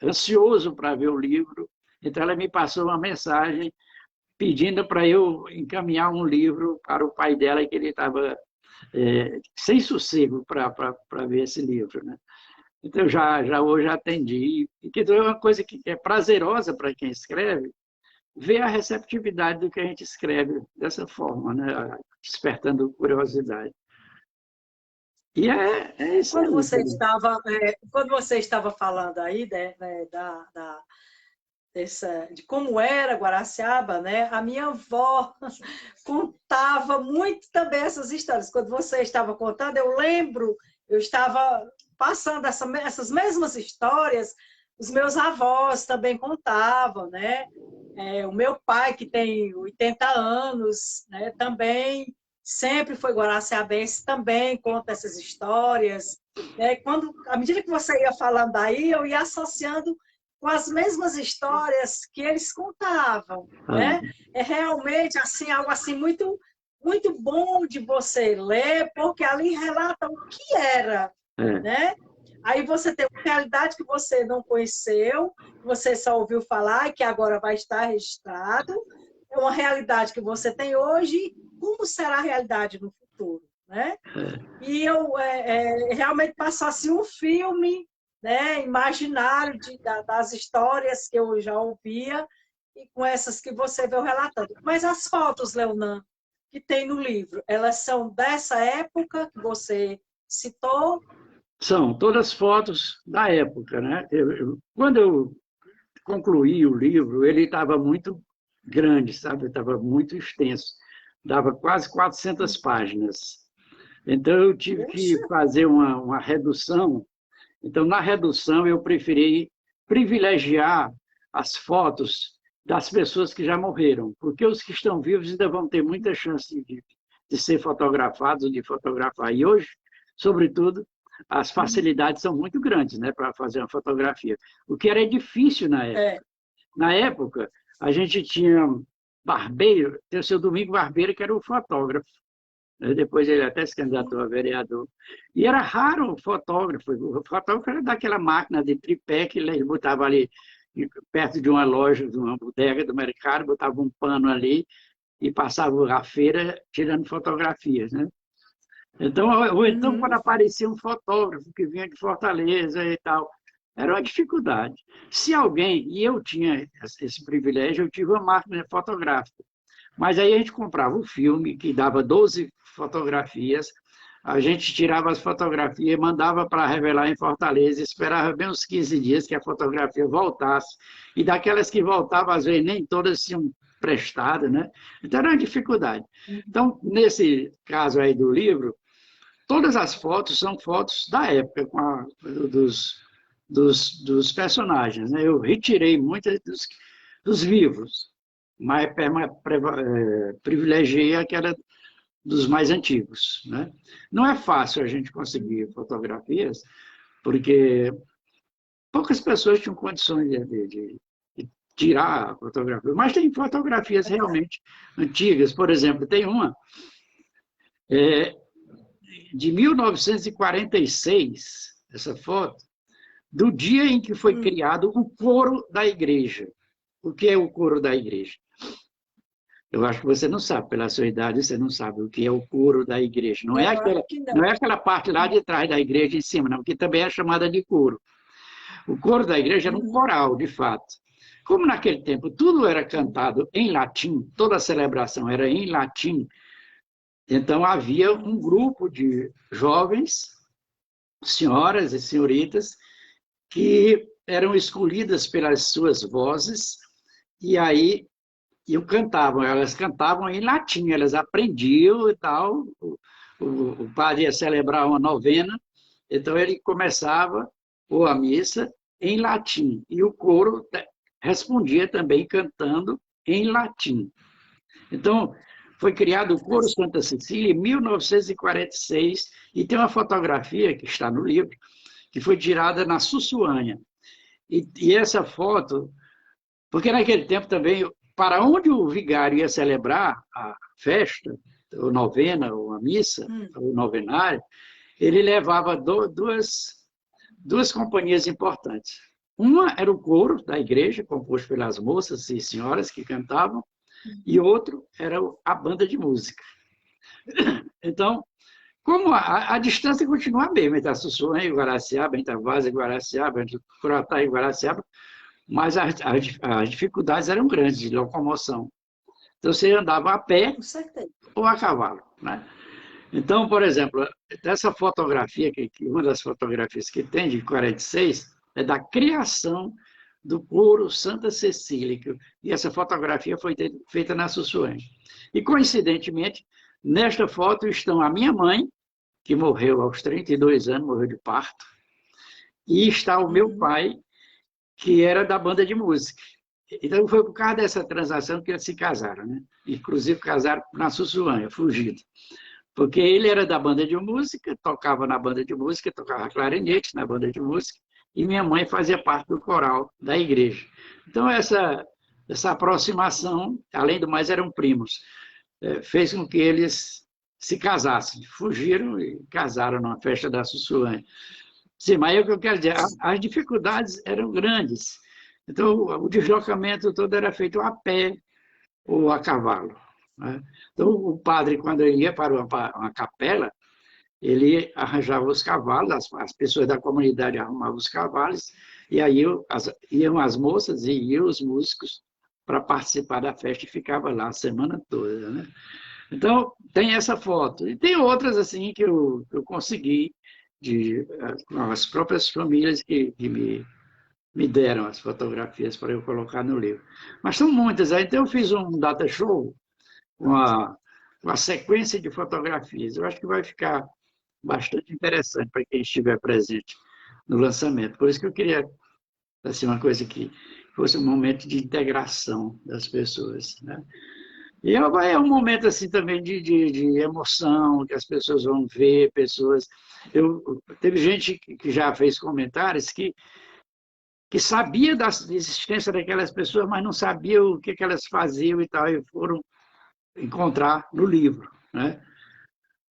ansioso para ver o livro. Então, ela me passou uma mensagem pedindo para eu encaminhar um livro para o pai dela, que ele estava sem sossego para ver esse livro, né? Então, já hoje atendi. Então, é uma coisa que é prazerosa para quem escreve, ver a receptividade do que a gente escreve dessa forma, né? Despertando curiosidade. E é isso aí. Quando você estava falando aí de como era Guaraciaba, né? A minha avó contava muito também essas histórias. Quando você estava contando, eu lembro, eu estava passando essas mesmas histórias, os meus avós também contavam, né? O meu pai, que tem 80 anos, né, também sempre foi guaraciabense, também conta essas histórias. Né? À medida que você ia falando aí, eu ia associando com as mesmas histórias que eles contavam. Né? É realmente assim, algo assim muito, muito bom de você ler, porque ali relata o que era. Né? Aí você tem uma realidade que você não conheceu, você só ouviu falar e que agora vai estar registrado. É uma realidade que você tem hoje, como será a realidade no futuro, né? E eu realmente passou assim um filme, né, imaginário das histórias que eu já ouvia e com essas que você veio relatando. Mas as fotos, Leonan, que tem no livro, elas são dessa época que você citou? São todas fotos da época, né? Quando eu concluí o livro, ele estava muito grande, sabe? Estava muito extenso. Dava quase 400 páginas. Então, eu tive que fazer uma redução. Então, na redução, eu preferi privilegiar as fotos das pessoas que já morreram, porque os que estão vivos ainda vão ter muita chance de ser fotografados, de fotografar. E hoje, sobretudo, as facilidades são muito grandes, né, para fazer uma fotografia. O que era difícil na época. Na época, a gente tinha Barbeiro, tem o seu Domingo Barbeiro, que era o fotógrafo. Depois ele até se candidatou a vereador. E era raro o fotógrafo. O fotógrafo era daquela máquina de tripé que ele botava ali perto de uma loja, de uma bodega do mercado, botava um pano ali e passava a feira tirando fotografias, né? Então, quando aparecia um fotógrafo que vinha de Fortaleza e tal, era uma dificuldade. Se alguém, e eu tinha esse privilégio, eu tive uma máquina fotográfica, mas aí a gente comprava o filme, que dava 12 fotografias, a gente tirava as fotografias, mandava para revelar em Fortaleza, esperava bem uns 15 dias que a fotografia voltasse, e daquelas que voltavam, às vezes nem todas tinham prestado, né? Então era uma dificuldade. Então, nesse caso aí do livro, todas as fotos são fotos da época, dos personagens, né? Eu retirei muitos dos vivos, mas privilegiei aquela dos mais antigos, né? Não é fácil a gente conseguir fotografias, porque poucas pessoas tinham condições de tirar a fotografia, mas tem fotografias realmente antigas. Por exemplo, tem uma de 1946, essa foto, do dia em que foi criado o coro da igreja. O que é o coro da igreja? Eu acho que você não sabe, pela sua idade, você não sabe o que é o coro da igreja. Não é aquela parte lá de trás da igreja em cima, não, que também é chamada de coro. O coro da igreja era um coral, de fato. Como naquele tempo tudo era cantado em latim, toda a celebração era em latim, então havia um grupo de jovens, senhoras e senhoritas, que eram escolhidas pelas suas vozes, e aí cantavam. Elas cantavam em latim, elas aprendiam e tal. O padre ia celebrar uma novena, então ele começava ou a missa em latim, e o coro respondia também cantando em latim. Então, foi criado o Coro Santa Cecília em 1946, e tem uma fotografia que está no livro, que foi tirada na Sussuânia. E essa foto, porque naquele tempo também, para onde o vigário ia celebrar a festa, ou novena, ou a missa, ou o novenário, ele levava duas companhias importantes. Uma era o coro da igreja, composto pelas moças e senhoras que cantavam, e outro era a banda de música. Então, como a distância continua a mesma entre a Sussuânia e Guaraciaba, entre a Vaza e Guaraciaba, entre Croatá e Guaraciaba, mas as dificuldades eram grandes de locomoção. Então, você andava a pé ou a cavalo, né? Então, por exemplo, essa fotografia, uma das fotografias que tem, de 46, é da criação do coro Santa Cecília, e essa fotografia foi feita na Sussuânia. E, coincidentemente, nesta foto estão a minha mãe, que morreu aos 32 anos, morreu de parto, e está o meu pai, que era da banda de música. Então, foi por causa dessa transação que eles se casaram, né? Inclusive, casaram na Sussuânia, fugido. Porque ele era da banda de música, tocava na banda de música, tocava clarinete na banda de música, e minha mãe fazia parte do coral da igreja. Então, essa aproximação, além do mais, eram primos, fez com que eles se casassem. Fugiram e casaram numa festa da Sussuânia. Sim, mas é o que eu quero dizer, as dificuldades eram grandes. Então, o deslocamento todo era feito a pé ou a cavalo, né? Então, o padre, quando ele ia para uma capela, ele arranjava os cavalos, as pessoas da comunidade arrumavam os cavalos, e aí iam as moças e iam os músicos para participar da festa, e ficava lá a semana toda, né? Então, tem essa foto. E tem outras assim que eu consegui, com as próprias famílias que me deram as fotografias para eu colocar no livro. Mas são muitas. Então, eu fiz um data show, uma sequência de fotografias. Eu acho que vai ficar bastante interessante para quem estiver presente no lançamento. Por isso que eu queria, assim, uma coisa que fosse um momento de integração das pessoas, né? E é um momento assim também de emoção, que as pessoas vão ver, pessoas... Teve gente que já fez comentários que sabia da existência daquelas pessoas, mas não sabia o que elas faziam e tal, e foram encontrar no livro, né?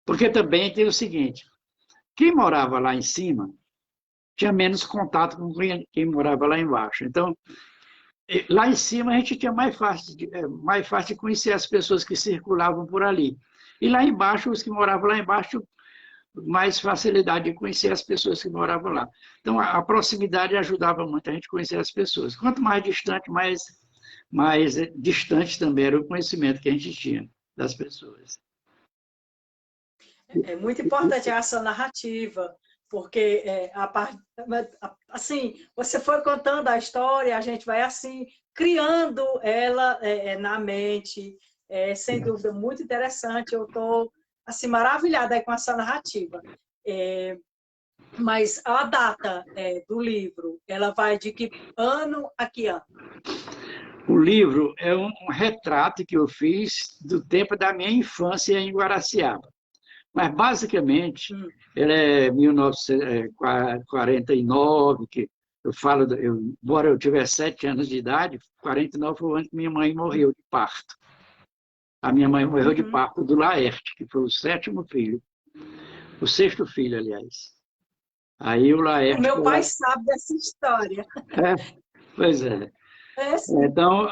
Porque também tem o seguinte, quem morava lá em cima tinha menos contato com quem morava lá embaixo. Então, lá em cima a gente tinha mais fácil de conhecer as pessoas que circulavam por ali. E lá embaixo, os que moravam lá embaixo, mais facilidade de conhecer as pessoas que moravam lá. Então, a proximidade ajudava muito a gente a conhecer as pessoas. Quanto mais distante, mais distante também era o conhecimento que a gente tinha das pessoas. É muito importante a ação narrativa, porque assim, você foi contando a história, a gente vai assim criando ela na mente, sem dúvida, muito interessante. Eu estou assim maravilhada com essa narrativa. Mas a data do livro, ela vai de que ano a que ano? O livro é um retrato que eu fiz do tempo da minha infância em Guaraciaba. Mas, basicamente, ele é 1949, que eu falo, embora eu tivesse 7 anos de idade, 49 foi o ano que minha mãe morreu de parto. A minha mãe morreu de parto do Laerte, que foi o 7º filho. O 6º filho, aliás. Aí o O Laerte... meu pai sabe dessa história. Pois é. Sim. Então,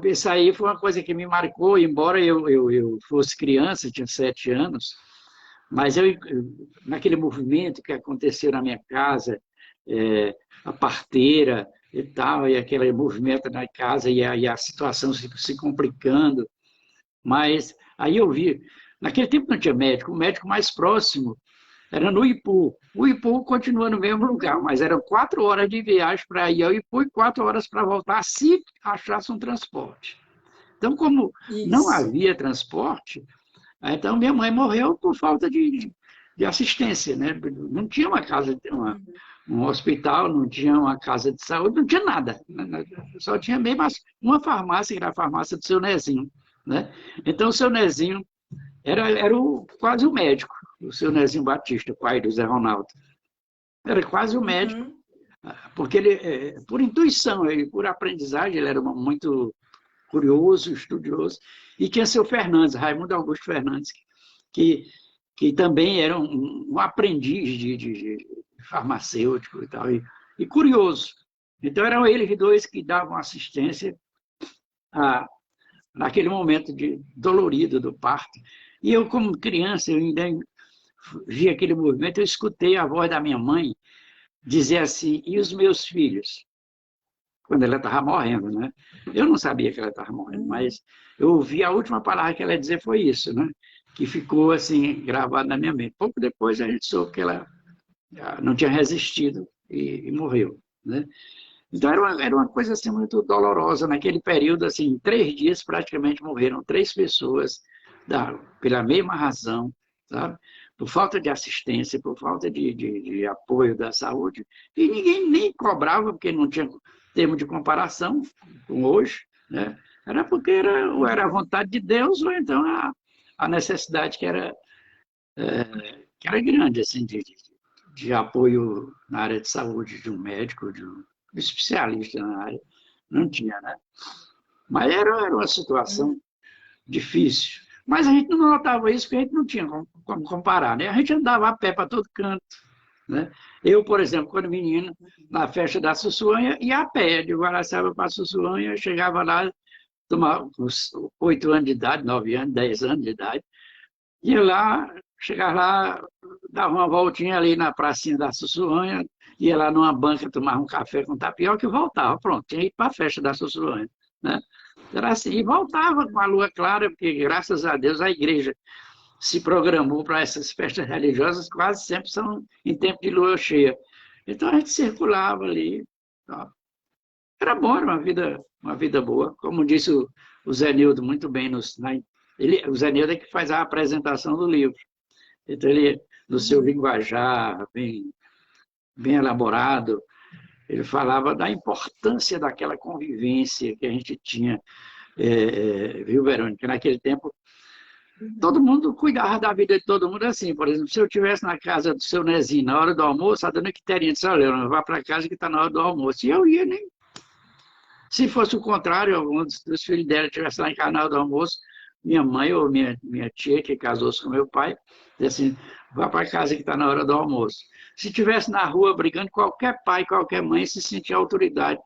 isso aí foi uma coisa que me marcou, embora eu fosse criança, tinha 7 anos, mas naquele movimento que aconteceu na minha casa, a parteira e tal, e aquele movimento na casa e a situação se complicando, mas aí eu vi, naquele tempo não tinha médico, o médico mais próximo era no Ipu. O Ipu continua no mesmo lugar, mas eram 4 horas de viagem para ir ao Ipu e 4 horas para voltar, se achasse um transporte. Então, como não havia transporte, então minha mãe morreu por falta de assistência, né? Não tinha uma casa, um hospital, não tinha uma casa de saúde, não tinha nada. Só tinha mesmo uma farmácia, que era a farmácia do seu Nezinho, né? Então, o seu Nezinho era quase o médico, o seu Nezinho Batista, pai do Zé Ronaldo. Era quase o médico, porque ele, por intuição e por aprendizagem, ele era muito curioso, estudioso, e tinha seu Fernandes, Raimundo Augusto Fernandes, que também era um aprendiz de farmacêutico e tal, e curioso. Então, eram eles dois que davam assistência naquele momento dolorido do parto. E eu, como criança, eu ainda vi aquele movimento, eu escutei a voz da minha mãe dizer assim, e os meus filhos? Quando ela estava morrendo, né? Eu não sabia que ela estava morrendo, mas eu ouvi a última palavra que ela ia dizer foi isso, né? Que ficou assim, gravado na minha mente. Pouco depois a gente soube que ela não tinha resistido e morreu, né? Então era uma coisa assim muito dolorosa. Naquele período, assim, em 3 dias praticamente morreram 3 pessoas pela mesma razão, sabe? Por falta de assistência, por falta de apoio da saúde, e ninguém nem cobrava, porque não tinha termo de comparação com hoje, né? Era porque era a vontade de Deus, ou então a necessidade que era grande, assim, de apoio na área de saúde, de um médico, de um especialista na área. Não tinha, né? Mas era uma situação difícil. Mas a gente não notava isso porque a gente não tinha como comparar, né? A gente andava a pé para todo canto, né? Eu, por exemplo, quando menino, na festa da Sussuanha, ia a pé, de Guaraciaba para Sussuanha, chegava lá, tomava uns 8 anos de idade, 9 anos, 10 anos de idade, ia lá, chegava lá, dava uma voltinha ali na pracinha da Sussuanha, ia lá numa banca, tomava um café com tapioca e voltava. Pronto, tinha ido para a festa da Sussuanha, né? Era assim, e voltava com a lua clara, porque, graças a Deus, a igreja se programou para essas festas religiosas, quase sempre são em tempo de lua cheia. Então, a gente circulava ali. Ó. Era bom, era uma vida boa. Como disse o Zé Nildo muito bem, o Zé Nildo é que faz a apresentação do livro. Então, ele, no seu linguajar bem elaborado, ele falava da importância daquela convivência que a gente tinha, viu, Verônica? Naquele tempo, todo mundo cuidava da vida de todo mundo assim. Por exemplo, se eu estivesse na casa do seu Nezinho na hora do almoço, a dona Quitéria disse, olha, vá para casa que está na hora do almoço. E eu ia, nem... Se fosse o contrário, algum dos filhos dela estivesse lá em casa na hora do almoço, minha mãe ou minha tia, que casou-se com meu pai, disse assim, vá para casa que está na hora do almoço. Se estivesse na rua brigando, qualquer pai, qualquer mãe se sentia autoridade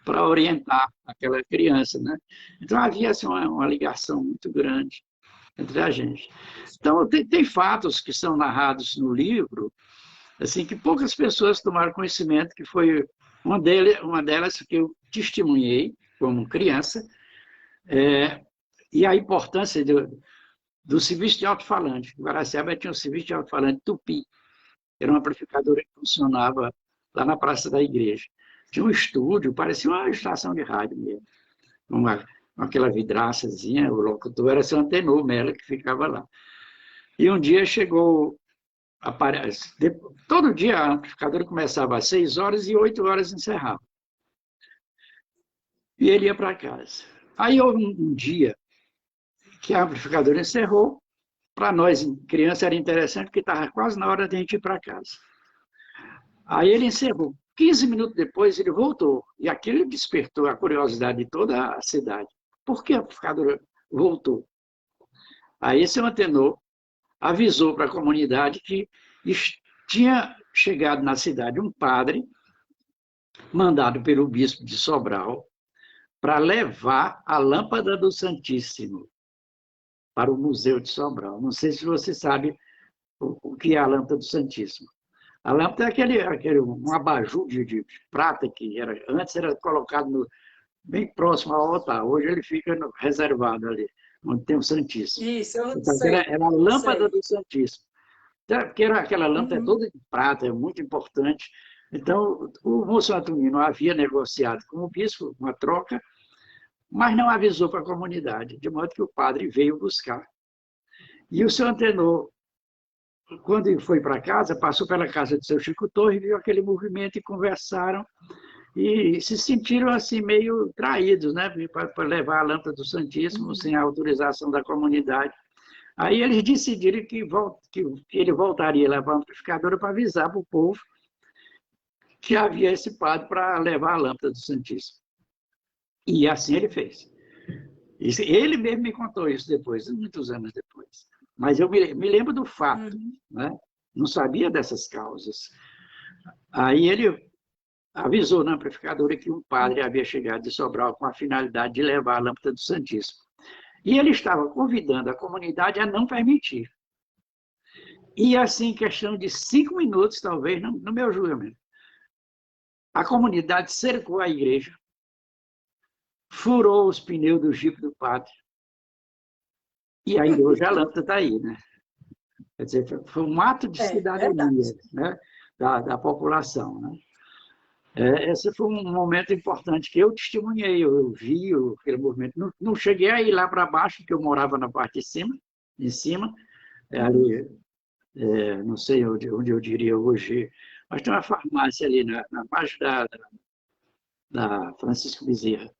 para orientar aquela criança, né? Então, havia assim, uma ligação muito grande entre a gente. Então, tem fatos que são narrados no livro, assim, que poucas pessoas tomaram conhecimento, que foi uma delas que eu testemunhei como criança, e a importância do serviço de alto-falante. Guaraciaba tinha um serviço de alto-falante Tupi, era uma amplificadora que funcionava lá na Praça da Igreja. Tinha um estúdio, parecia uma estação de rádio mesmo, com aquela vidraçazinha, o locutor era seu Antenor Mello, que ficava lá. E um dia chegou todo dia a amplificadora começava às 6 horas e 8 horas encerrava. E ele ia para casa. Aí houve um dia que a amplificadora encerrou. Para nós, criança, era interessante, porque estava quase na hora de a gente ir para casa. Aí ele encerrou. 15 minutos depois, ele voltou. E aquilo despertou a curiosidade de toda a cidade. Por que a amplificadora voltou? Aí esse antenor avisou para a comunidade que tinha chegado na cidade um padre, mandado pelo bispo de Sobral, para levar a lâmpada do Santíssimo para o Museu de Sobral. Não sei se você sabe o que é a lâmpada do Santíssimo. A lâmpada é um abajur de prata que antes era colocado bem próximo ao altar. Hoje ele fica reservado ali, onde tem o Santíssimo. Isso, eu então, sei. Era a lâmpada do Santíssimo. Porque aquela lâmpada toda de prata, é muito importante. Então, o moço Antonino havia negociado com o bispo uma troca, mas não avisou para a comunidade, de modo que o padre veio buscar. E o seu antenor, quando ele foi para casa, passou pela casa do seu Chico Torres, viu aquele movimento e conversaram, e se sentiram assim meio traídos, né, para levar a lâmpada do Santíssimo sem a autorização da comunidade. Aí eles decidiram que ele voltaria a levar a amplificadora para avisar para o povo que havia esse padre para levar a lâmpada do Santíssimo. E assim ele fez. Ele mesmo me contou isso depois, muitos anos depois. Mas eu me lembro do fato, né? Não sabia dessas causas. Aí ele avisou na amplificadora que um padre havia chegado de Sobral com a finalidade de levar a lâmpada do Santíssimo. E ele estava convidando a comunidade a não permitir. E assim, em questão de 5 minutos, talvez, no meu julgamento, a comunidade cercou a igreja, furou os pneus do jipe do padre. E aí hoje a lâmpada está aí, né? Quer dizer, foi um ato de cidadania, né? da população, né? Esse foi um momento importante que eu testemunhei, eu vi aquele movimento. Não cheguei a ir lá para baixo, porque eu morava na parte de cima, ali, não sei onde eu diria hoje, mas tem uma farmácia ali na margem da Francisco Bezerra.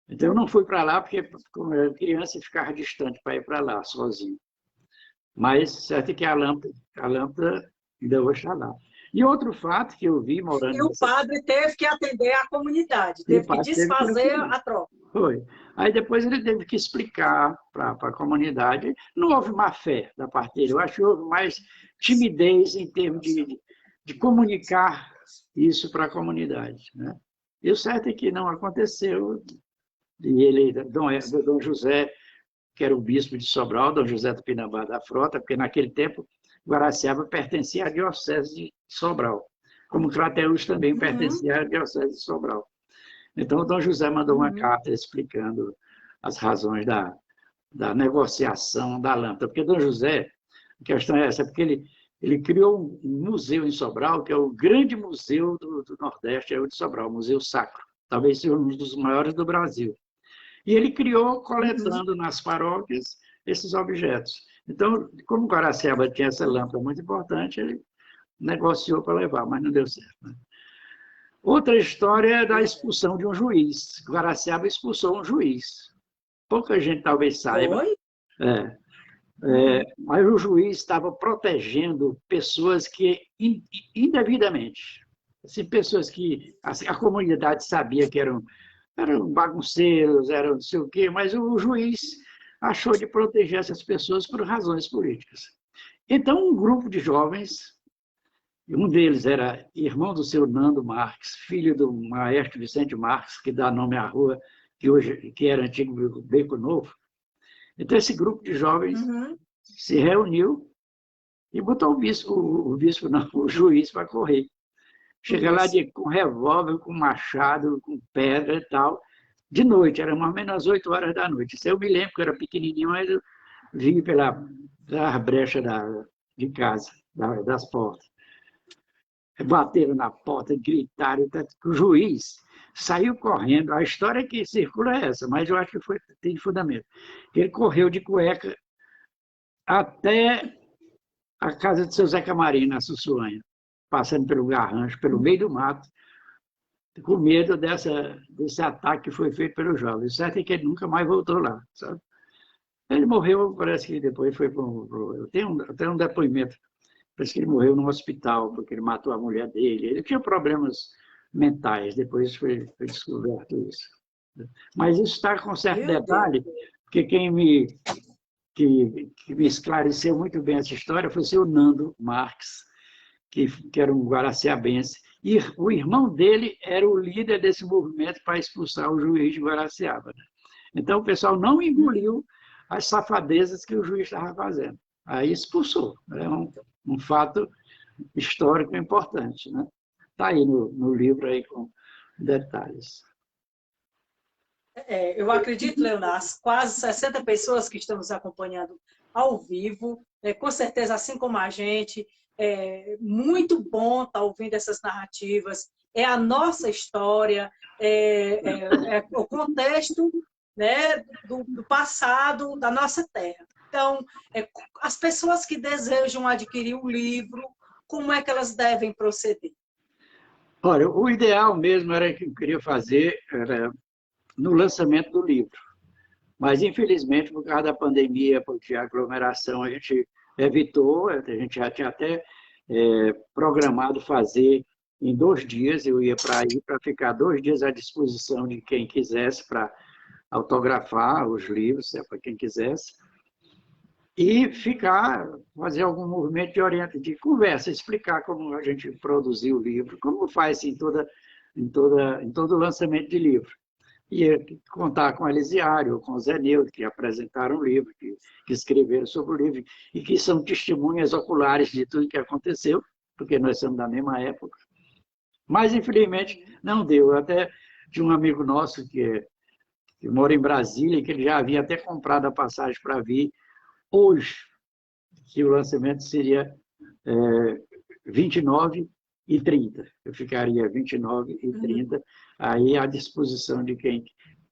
Então eu não fui para lá, porque como eu era criança, eu ficava distante para ir para lá, sozinho. Mas certo é que a lâmpada ainda hoje está lá. E outro fato que eu vi morando... E o padre teve que atender a comunidade, teve que desfazer a troca. Foi. Aí depois ele teve que explicar para a comunidade. Não houve má fé da parte dele, eu acho que houve mais timidez em termos de comunicar isso para a comunidade, né? E o certo é que não aconteceu. E ele, Dom José, que era o bispo de Sobral, Dom José do Pinambá da Frota, porque naquele tempo Guaraciaba pertencia à diocese de Sobral, como Crateús também pertencia à diocese de Sobral. Então, o Dom José mandou uma carta explicando as razões da negociação da lâmpada. Porque Dom José, a questão é essa, porque ele criou um museu em Sobral, que é o grande museu do Nordeste, é o de Sobral, o Museu Sacro. Talvez seja um dos maiores do Brasil. E ele criou, coletando nas paróquias, esses objetos. Então, como Guaraciaba tinha essa lâmpada muito importante, ele negociou para levar, mas não deu certo, né? Outra história é da expulsão de um juiz. Guaraciaba expulsou um juiz. Pouca gente talvez saiba. Mas o juiz estava protegendo pessoas que, indevidamente, assim, pessoas que a comunidade sabia que eram bagunceiros, eram não sei o quê, mas o juiz achou de proteger essas pessoas por razões políticas. Então, um grupo de jovens, um deles era irmão do seu Nando Marques, filho do maestro Vicente Marques, que dá nome à rua, que era antigo Beco Novo. Então, esse grupo de jovens se reuniu e botou o juiz para correr. Chega lá com revólver, com machado, com pedra e tal, de noite, era mais ou menos às 8 horas da noite. Isso eu me lembro, que eu era pequenininho, mas eu vim pela brecha de casa, das portas. Bateram na porta, gritaram, o juiz saiu correndo. A história que circula é essa, mas eu acho que tem fundamento. Ele correu de cueca até a casa de seu Zé Camarim, na Sussuanha, passando pelo garrancho, pelo meio do mato, com medo desse ataque que foi feito pelo jovem. O certo é que ele nunca mais voltou lá, sabe? Ele morreu, parece que depois foi para eu tenho um depoimento, parece que ele morreu num hospital, porque ele matou a mulher dele. Ele tinha problemas mentais, depois foi descoberto isso. Mas isso está com certo detalhe, porque que me esclareceu muito bem essa história foi o seu Nando Marques, que era um guaraciabense, e o irmão dele era o líder desse movimento para expulsar o juiz de Guaraciaba. Né? Então, o pessoal não engoliu as safadezas que o juiz estava fazendo. Aí expulsou. É um fato histórico importante. Né? Está aí no livro aí com detalhes. Eu acredito, Leonardo, quase 60 pessoas que estão nos acompanhando ao vivo, com certeza, assim como a gente, é muito bom estar ouvindo essas narrativas, é a nossa história, é o contexto, né, do passado da nossa terra. Então, as pessoas que desejam adquirir o livro, como é que elas devem proceder? Olha, o ideal mesmo era que eu queria fazer era no lançamento do livro. Mas, infelizmente, por causa da pandemia, porque a aglomeração a gente evitou, a gente já tinha até programado fazer em 2 dias, eu ia para aí para ficar 2 dias à disposição de quem quisesse para autografar os livros, para quem quisesse, e fazer algum movimento de conversa, explicar como a gente produziu o livro, como faz em todo lançamento de livro. E contar com a Elisiário, com o Zé Neudo, que apresentaram o livro, que escreveram sobre o livro, e que são testemunhas oculares de tudo que aconteceu, porque nós somos da mesma época. Mas, infelizmente, não deu. Até de um amigo nosso que mora em Brasília, que ele já havia até comprado a passagem para vir hoje, que o lançamento seria 29 e 30. Eu ficaria 29 e 30, aí à disposição de quem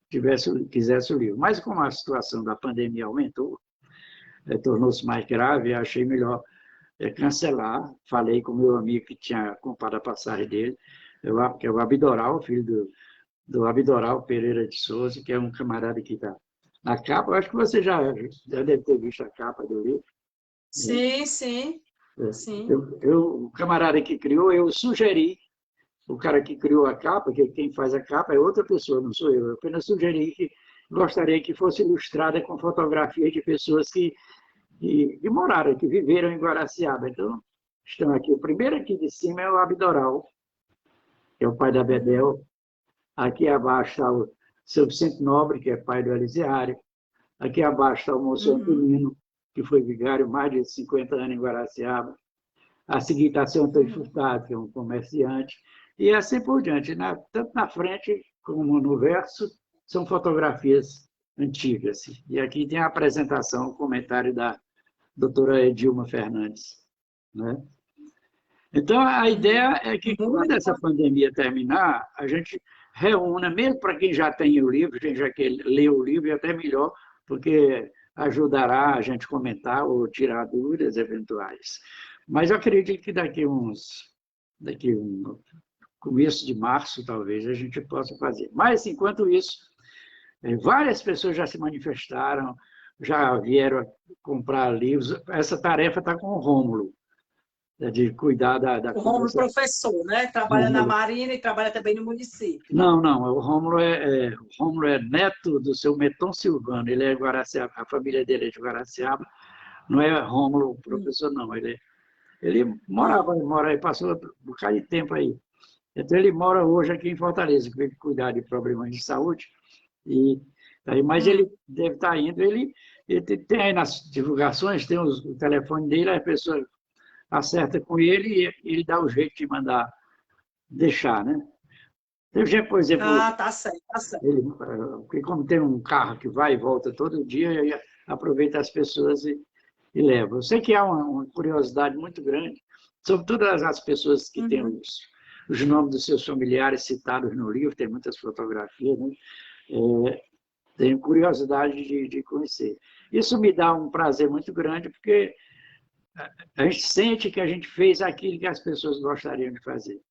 quisesse o livro. Mas como a situação da pandemia aumentou, tornou-se mais grave, achei melhor cancelar. Falei com o meu amigo que tinha comprado a passagem dele, que é o Abdoral, filho do Abdoral Pereira de Souza, que é um camarada que está na capa. Eu acho que você já deve ter visto a capa do livro. Sim, sim. Sim. O camarada que criou, eu sugeri, o cara que criou a capa, que quem faz a capa é outra pessoa, não sou eu apenas sugeri que gostaria que fosse ilustrada com fotografias de pessoas que moraram, que viveram em Guaraciaba. Então, estão aqui. O primeiro aqui de cima é o Abdoral, que é o pai da Bedel. Aqui abaixo está o seu Vicente Nobre, que é pai do Elisiário. Aqui abaixo está o moço Antonino, que foi vigário mais de 50 anos em Guaraciaba. A seguir está o seu Antônio Furtado, que é um comerciante. E assim por diante. Tanto na frente como no verso, são fotografias antigas. E aqui tem a apresentação, o comentário da doutora Edilma Fernandes. Né? Então, a ideia é que, quando essa pandemia terminar, a gente reúna, mesmo para quem já tem o livro, quem já quer ler o livro, é até melhor, porque ajudará a gente a comentar ou tirar dúvidas eventuais. Mas eu acredito que começo de março, talvez, a gente possa fazer. Mas, enquanto isso, várias pessoas já se manifestaram, já vieram comprar livros. Essa tarefa está com o Rômulo, de cuidar da o Rômulo professor, né? Trabalha na Marina e trabalha também no município. Não, o Rômulo é neto do seu Meton Silvano, ele é Guaraciaba, a família dele é de Guaraciaba, não é Rômulo professor, não, ele passou um bocado de tempo aí. Então, ele mora hoje aqui em Fortaleza, que veio cuidar de problemas de saúde, mas ele deve estar indo, ele tem aí nas divulgações, tem o telefone dele, a pessoa acerta com ele e ele dá o jeito de mandar deixar, né? Por exemplo, tá certo, tá certo. Porque como tem um carro que vai e volta todo dia, ele aproveita as pessoas e leva. Eu sei que há uma curiosidade muito grande sobre todas as pessoas que têm os nomes dos seus familiares citados no livro, tem muitas fotografias, né? Tenho curiosidade de conhecer. Isso me dá um prazer muito grande, porque a gente sente que a gente fez aquilo que as pessoas gostariam de fazer.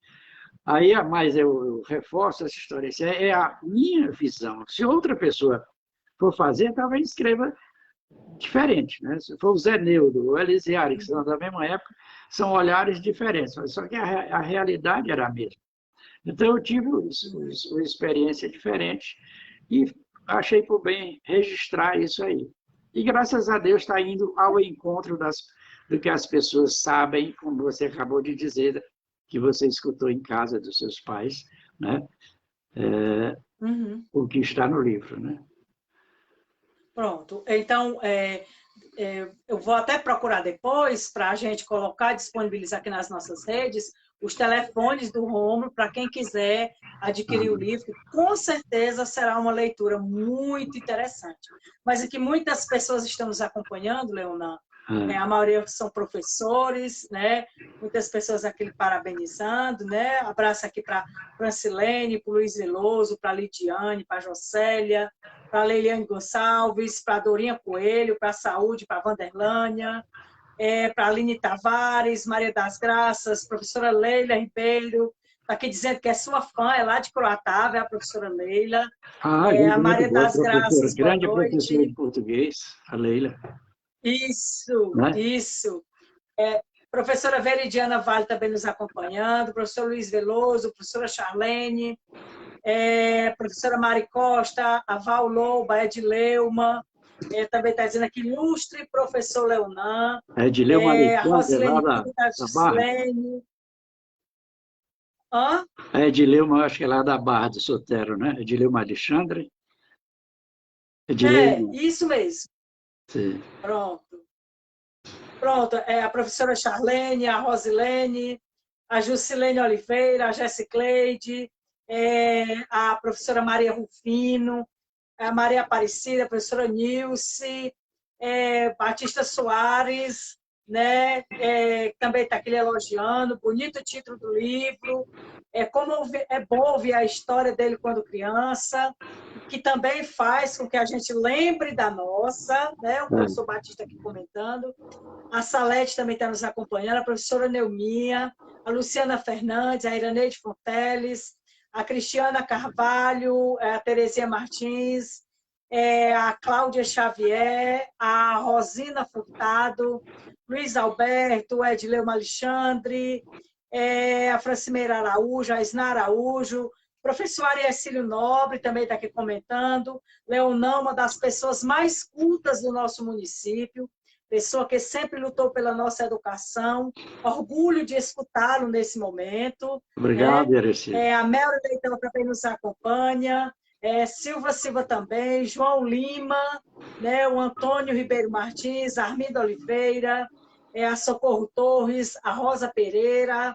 Aí, mas eu reforço essa história, essa é a minha visão. Se outra pessoa for fazer, talvez escreva diferente, né? Se for o Zé Neudo, o Elisiário, que são da mesma época, são olhares diferentes, mas só que a realidade era a mesma. Então, eu tive uma experiência diferente e achei por bem registrar isso aí. E, graças a Deus, está indo ao encontro do que as pessoas sabem, como você acabou de dizer, que você escutou em casa dos seus pais, né? O que está no livro, né? Pronto. Então, eu vou até procurar depois para a gente colocar, disponibilizar aqui nas nossas redes, os telefones do Rômulo para quem quiser adquirir o livro. Com certeza será uma leitura muito interessante. Mas aqui muitas pessoas estão nos acompanhando, Leonan. A maioria são professores, né? Muitas pessoas aqui parabenizando, né? Abraço aqui para Francilene, para o Luiz Veloso, para a Lidiane, para a Jocélia, para a Leiliane Gonçalves, para a Dorinha Coelho, para a Saúde, para a Vanderlânia, para a Aline Tavares, Maria das Graças, professora Leila Ribeiro, está aqui dizendo que é sua fã, é lá de Croatá, é a professora Leila. A Maria das Graças, boa grande noite. Professora de português, a Leila. Isso, né? Isso. Professora Veridiana Vale também nos acompanhando, professor Luiz Veloso, professora Charlene, professora Mari Costa, a Val Loba, Edileuma, também está dizendo aqui, ilustre professor Leonan, Edileuma a Rosilene lá Pita, a Gislene. A Edileuma, acho que é lá da Barra do Sotero, né? Edileuma Alexandre. Isso mesmo. Sim. Pronto, a professora Charlene, a Rosilene, a Jusilene Oliveira, a Jessicleide, a professora Maria Rufino, a Maria Aparecida, a professora Nilce, Batista Soares, né? Também está aqui elogiando, bonito o título do livro, é bom ouvir a história dele quando criança, que também faz com que a gente lembre da nossa, né? O professor Batista aqui comentando, a Salete também está nos acompanhando, a professora Neuminha, a Luciana Fernandes, a Iraneide Fonteles, a Cristiana Carvalho, a Terezinha Martins, a Cláudia Xavier, a Rosina Furtado, Luiz Alberto, o Edileu Alexandre, a Francimeira Araújo, a Isna Araújo, professor Ariacílio Nobre também está aqui comentando, Leonan, uma das pessoas mais cultas do nosso município, pessoa que sempre lutou pela nossa educação, orgulho de escutá-lo nesse momento. Obrigado, Ariacílio. A Melra Leitão também nos acompanha, Silva também, João Lima, né, o Antônio Ribeiro Martins, a Arminda Oliveira, a Socorro Torres, a Rosa Pereira,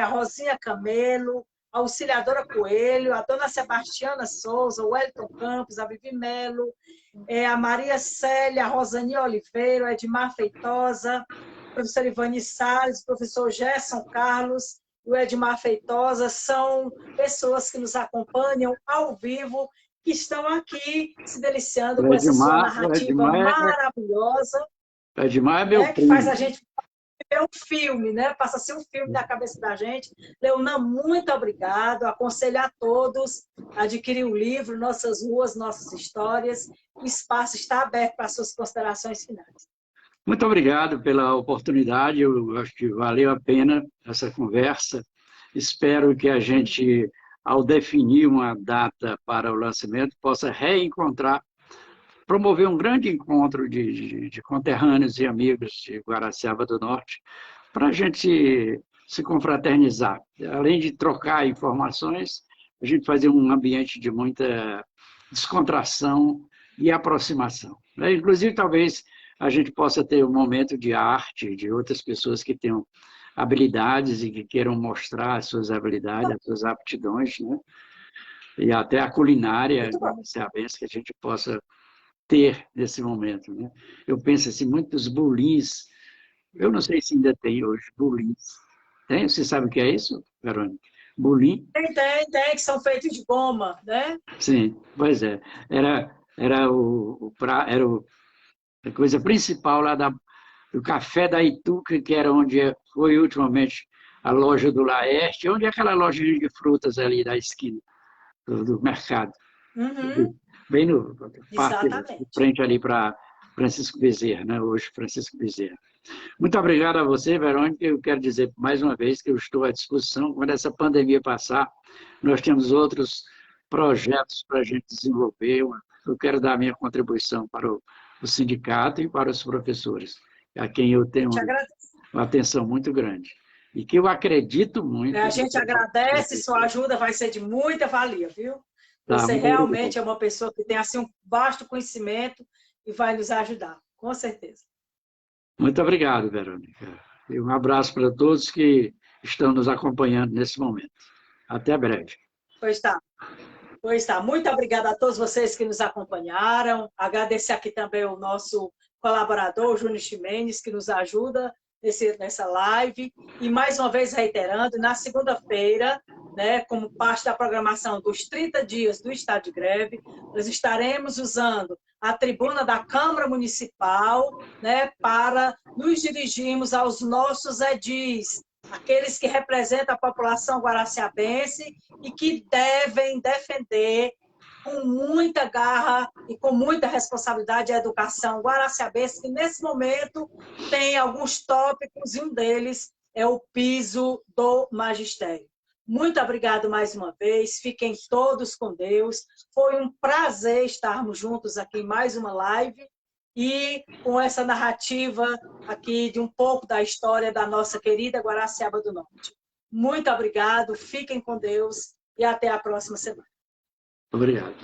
a Rosinha Camelo, a Auxiliadora Coelho, a Dona Sebastiana Souza, o Wellington Campos, a Vivi Melo, a Maria Célia, a Rosania Oliveira, o Edmar Feitosa, a professora Ivani Salles, o professor Gerson Carlos, o Edmar Feitosa, são pessoas que nos acompanham ao vivo, que estão aqui se deliciando com essa sua narrativa maravilhosa. O Edmar é meu primo. Que faz a gente ver um filme, né? Passa a ser um filme na cabeça da gente. Leonan, muito obrigado. Aconselho a todos a adquirir o livro, Nossas Ruas, Nossas Histórias. O espaço está aberto para as suas considerações finais. Muito obrigado pela oportunidade, eu acho que valeu a pena essa conversa. Espero que a gente, ao definir uma data para o lançamento, possa reencontrar, promover um grande encontro de conterrâneos e amigos de Guaraciaba do Norte, para a gente se confraternizar. Além de trocar informações, a gente fazer um ambiente de muita descontração e aproximação. Inclusive, talvez a gente possa ter um momento de arte, de outras pessoas que tenham habilidades e que queiram mostrar as suas habilidades, as suas aptidões, né? E até a culinária, que a gente possa ter nesse momento, né? Eu penso assim, muitos bulins, eu não sei se ainda tem hoje bulins. Tem? Você sabe o que é isso, Verônica? Bulim? Tem, que são feitos de goma, né? Sim, pois é. Era a coisa principal lá do Café da Ituca, que era onde foi ultimamente a loja do Laerte, onde é aquela lojinha de frutas ali da esquina do mercado. Uhum. Bem no parte de Exatamente. frente ali para Francisco Bezerra, né? Hoje Francisco Bezerra. Muito obrigado a você, Verônica. Eu quero dizer mais uma vez que eu estou à disposição. Quando essa pandemia passar, nós temos outros projetos para a gente desenvolver. Eu quero dar a minha contribuição para o sindicato e para os professores, a quem eu tenho uma atenção muito grande. E que eu acredito muito. A gente agradece, sua ajuda vai ser de muita valia, viu? Você realmente é uma pessoa que tem assim, um vasto conhecimento e vai nos ajudar, com certeza. Muito obrigado, Verônica. E um abraço para todos que estão nos acompanhando nesse momento. Até breve. Pois tá. Pois tá. Muito obrigada a todos vocês que nos acompanharam. Agradecer aqui também o nosso colaborador, Júnior Ximenes, que nos ajuda nessa live. E mais uma vez reiterando, na segunda-feira, né, como parte da programação dos 30 dias do estado de greve, nós estaremos usando a tribuna da Câmara Municipal, né, para nos dirigirmos aos nossos edis, aqueles que representam a população guaraciabense e que devem defender com muita garra e com muita responsabilidade a educação guaraciabense, que nesse momento tem alguns tópicos e um deles é o piso do magistério. Muito obrigado mais uma vez, fiquem todos com Deus. Foi um prazer estarmos juntos aqui em mais uma live e com essa narrativa aqui de um pouco da história da nossa querida Guaraciaba do Norte. Muito obrigado, fiquem com Deus e até a próxima semana. Obrigado.